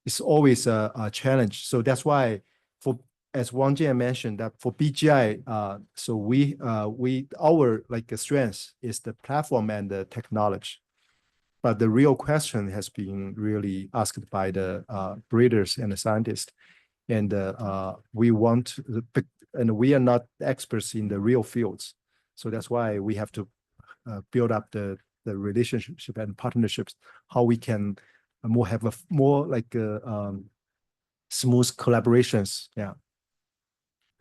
It's always a challenge. So that's why as Wang Jian mentioned, that for BGI, so our strength is the platform and the technology. But the real question has been really asked by the breeders and the scientists. And we are not experts in the real fields. So that's why we have to build up the relationship and partnerships, how we can have a more smooth collaborations. Yeah.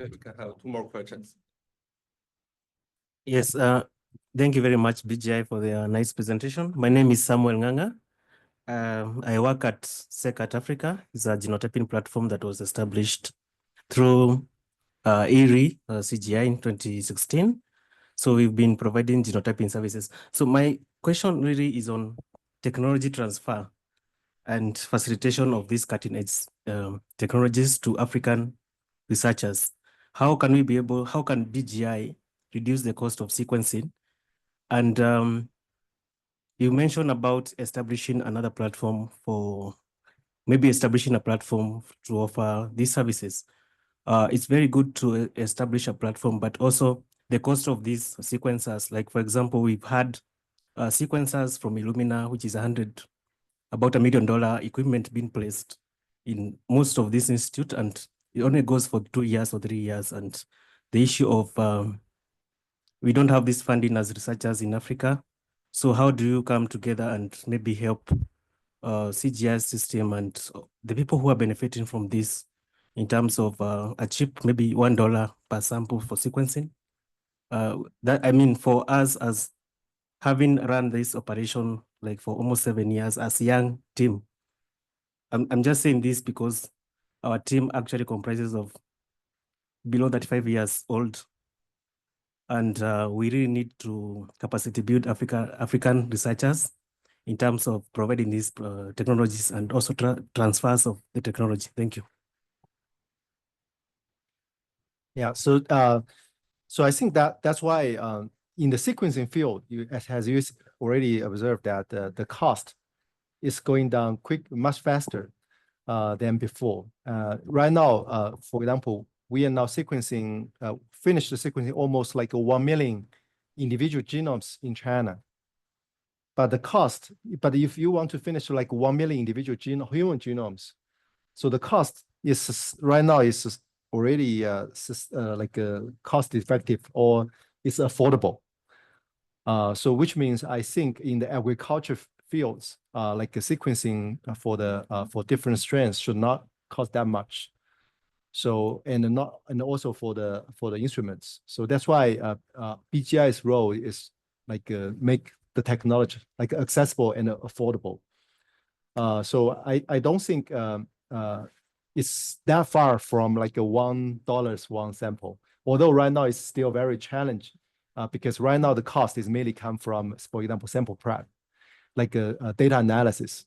Okay, we can have two more questions.
Yes, thank you very much, BGI, for the nice presentation. My name is Samuel Nganga. I work at SECAT Africa. It's a genotyping platform that was established through ERI CGI in 2016. So we've been providing genotyping services. So my question really is on technology transfer. and facilitation of these cutting-edge technologies to African researchers. How can BGI reduce the cost of sequencing? And you mentioned about establishing another platform establishing a platform to offer these services. It's very good to establish a platform, but also the cost of these sequencers, like for example, we've had sequencers from Illumina, which is about $1 million equipment being placed in most of this institute, and it only goes for 2 years or 3 years. And the issue of we don't have this funding as researchers in Africa. So how do you come together and maybe help CGIAR system and the people who are benefiting from this in terms of a cheap, maybe $1 per sample for sequencing? For us as having run this operation like for almost 7 years as a young team, I'm just saying this because our team actually comprises of below 35 years old. And we really need to capacity build African researchers in terms of providing these technologies and also transfers of the technology. Thank you.
Yeah, so I think that's why in the sequencing field, as you already observed that the cost is going down much faster than before. Right now, for example, we are now finished the sequencing almost like 1 million individual genomes in China. But if you want to finish like 1 million individual human genomes, so the cost is right now is already like cost effective or it's affordable. So which means I think in the agriculture fields, like sequencing for different strains should not cost that much. So and also for the instruments. So that's why BGI's role is like make the technology like accessible and affordable. So I don't think it's that far from like $1 one sample. Although right now it's still very challenging because right now the cost is mainly come from, for example, sample prep, like data analysis.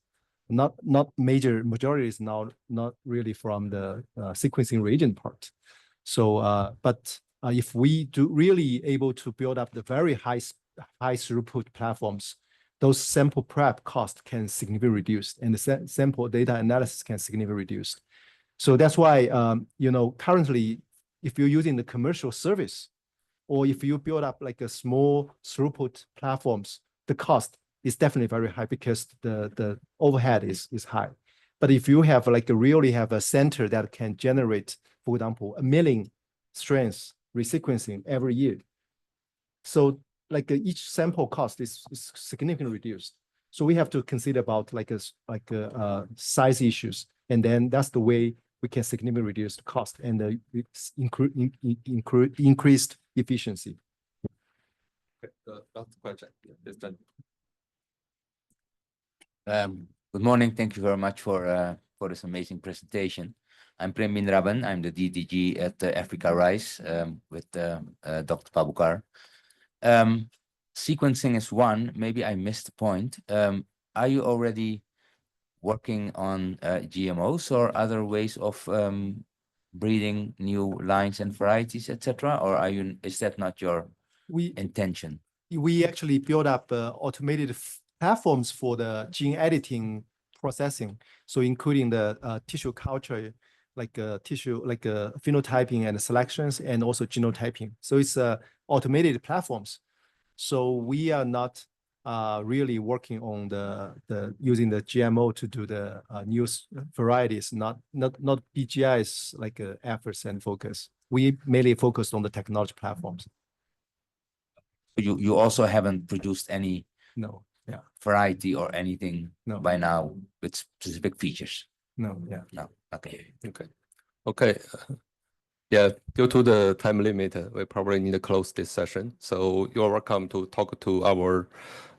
Not majority is now not really from the sequencing reagent part. So, but if we do really able to build up the very high throughput platforms, those sample prep cost can significantly reduce, and the sample data analysis can significantly reduce. So that's why currently, if you're using the commercial service, or if you build up like a small throughput platforms, the cost is definitely very high because the overhead is high. But if you have like really have a center that can generate, for example, 1 million strains resequencing every year, so like each sample cost is significantly reduced. So we have to consider about like size issues, and then that's the way we can significantly reduce the cost and increased efficiency.
Last question.
Good morning. Thank you very much for this amazing presentation. I'm Prem Minraban. I'm the DDG at Africa Rice with Dr. Pabukar. Sequencing is one. Maybe I missed the point. Are you already working on GMOs or other ways of breeding new lines and varieties, etc.? Or is that not your intention?
We actually build up automated platforms for the gene editing processing. So including the tissue culture, like phenotyping and selections, and also genotyping. So it's automated platforms. So we are not really working on the using the GMO to do the new varieties, not BGI's like efforts and focus. We mainly focused on the technology platforms.
You also haven't produced any variety or anything by now with specific features?
No.
Okay.
Yeah, due to the time limit, we probably need to close this session. So you're welcome to talk to our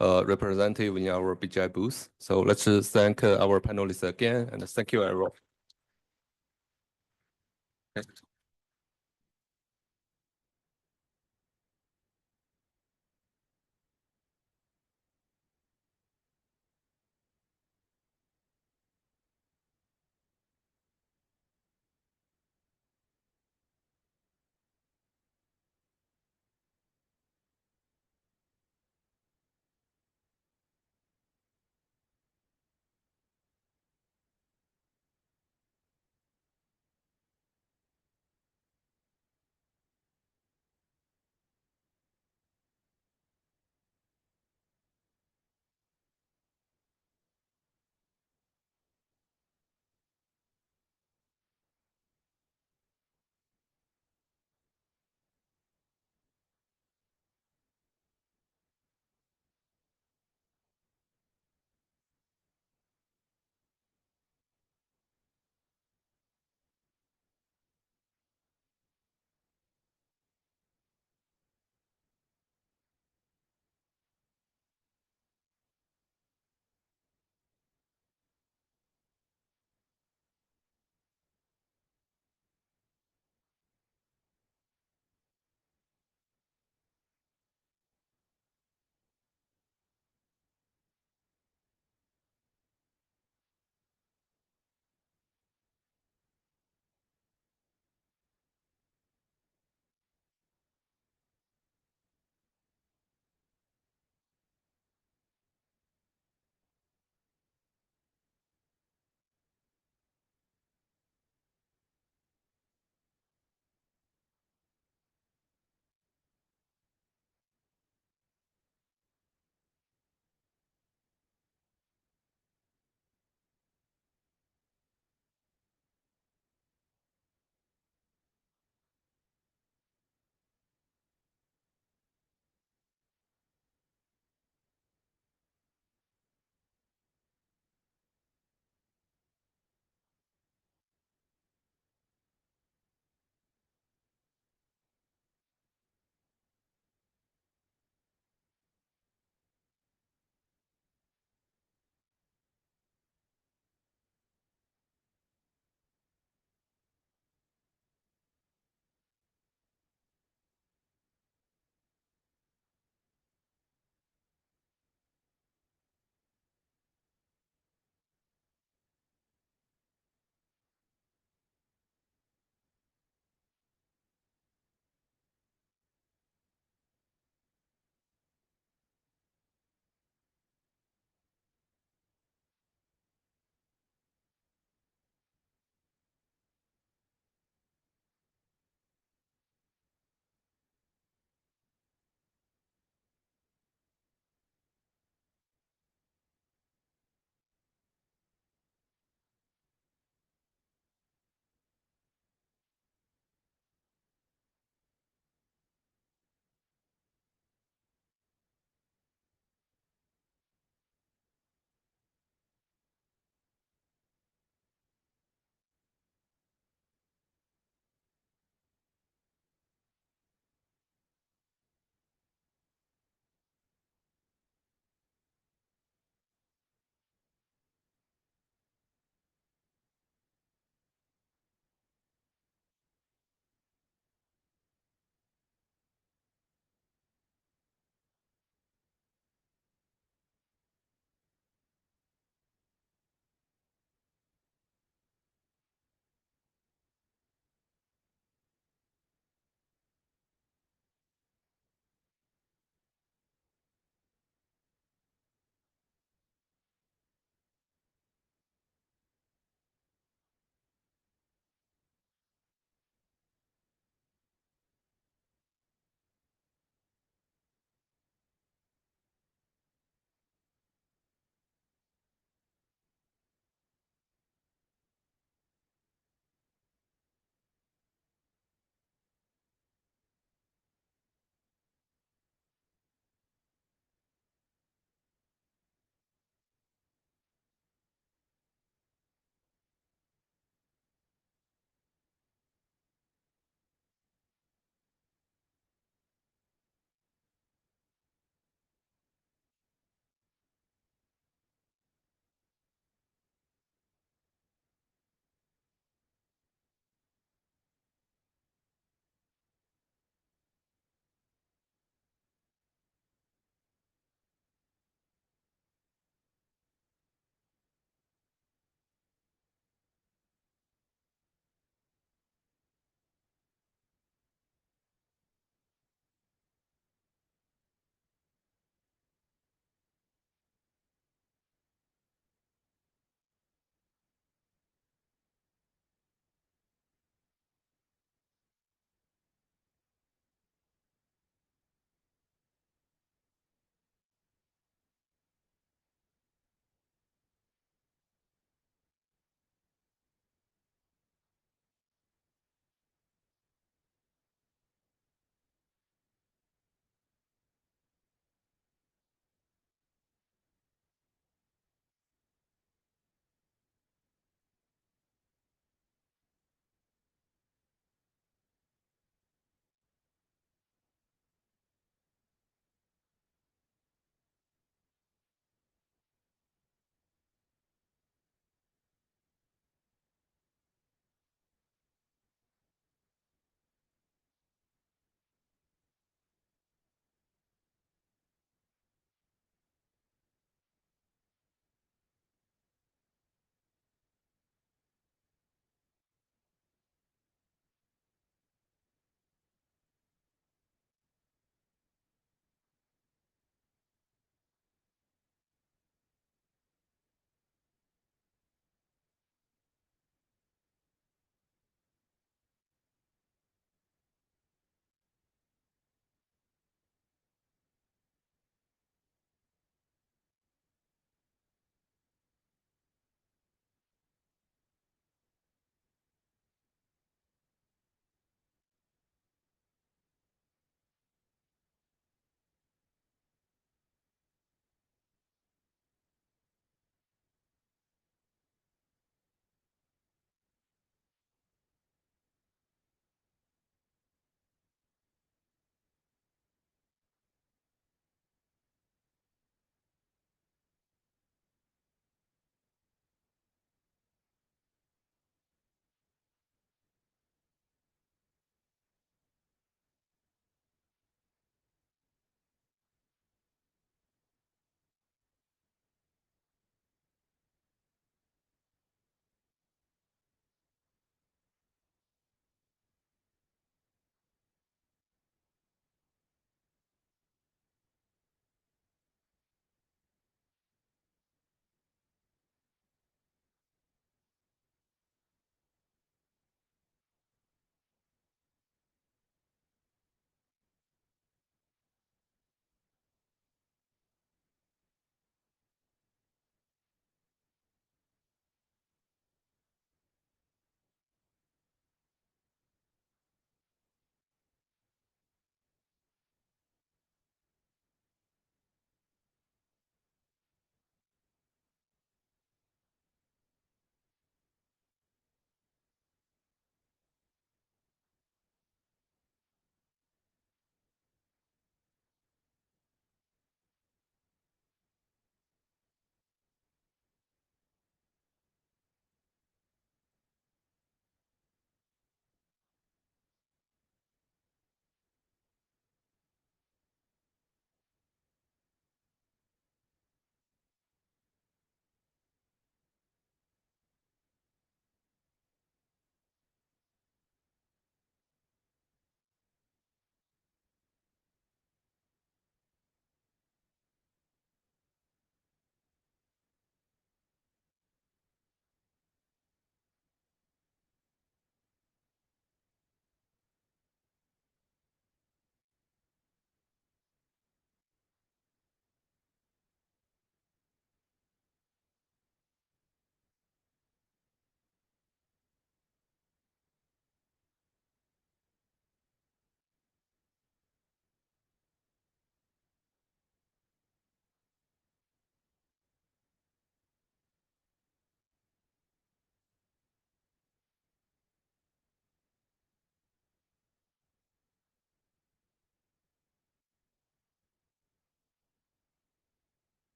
representative in our BGI booth. So let's just thank our panelists again, and thank you, everyone.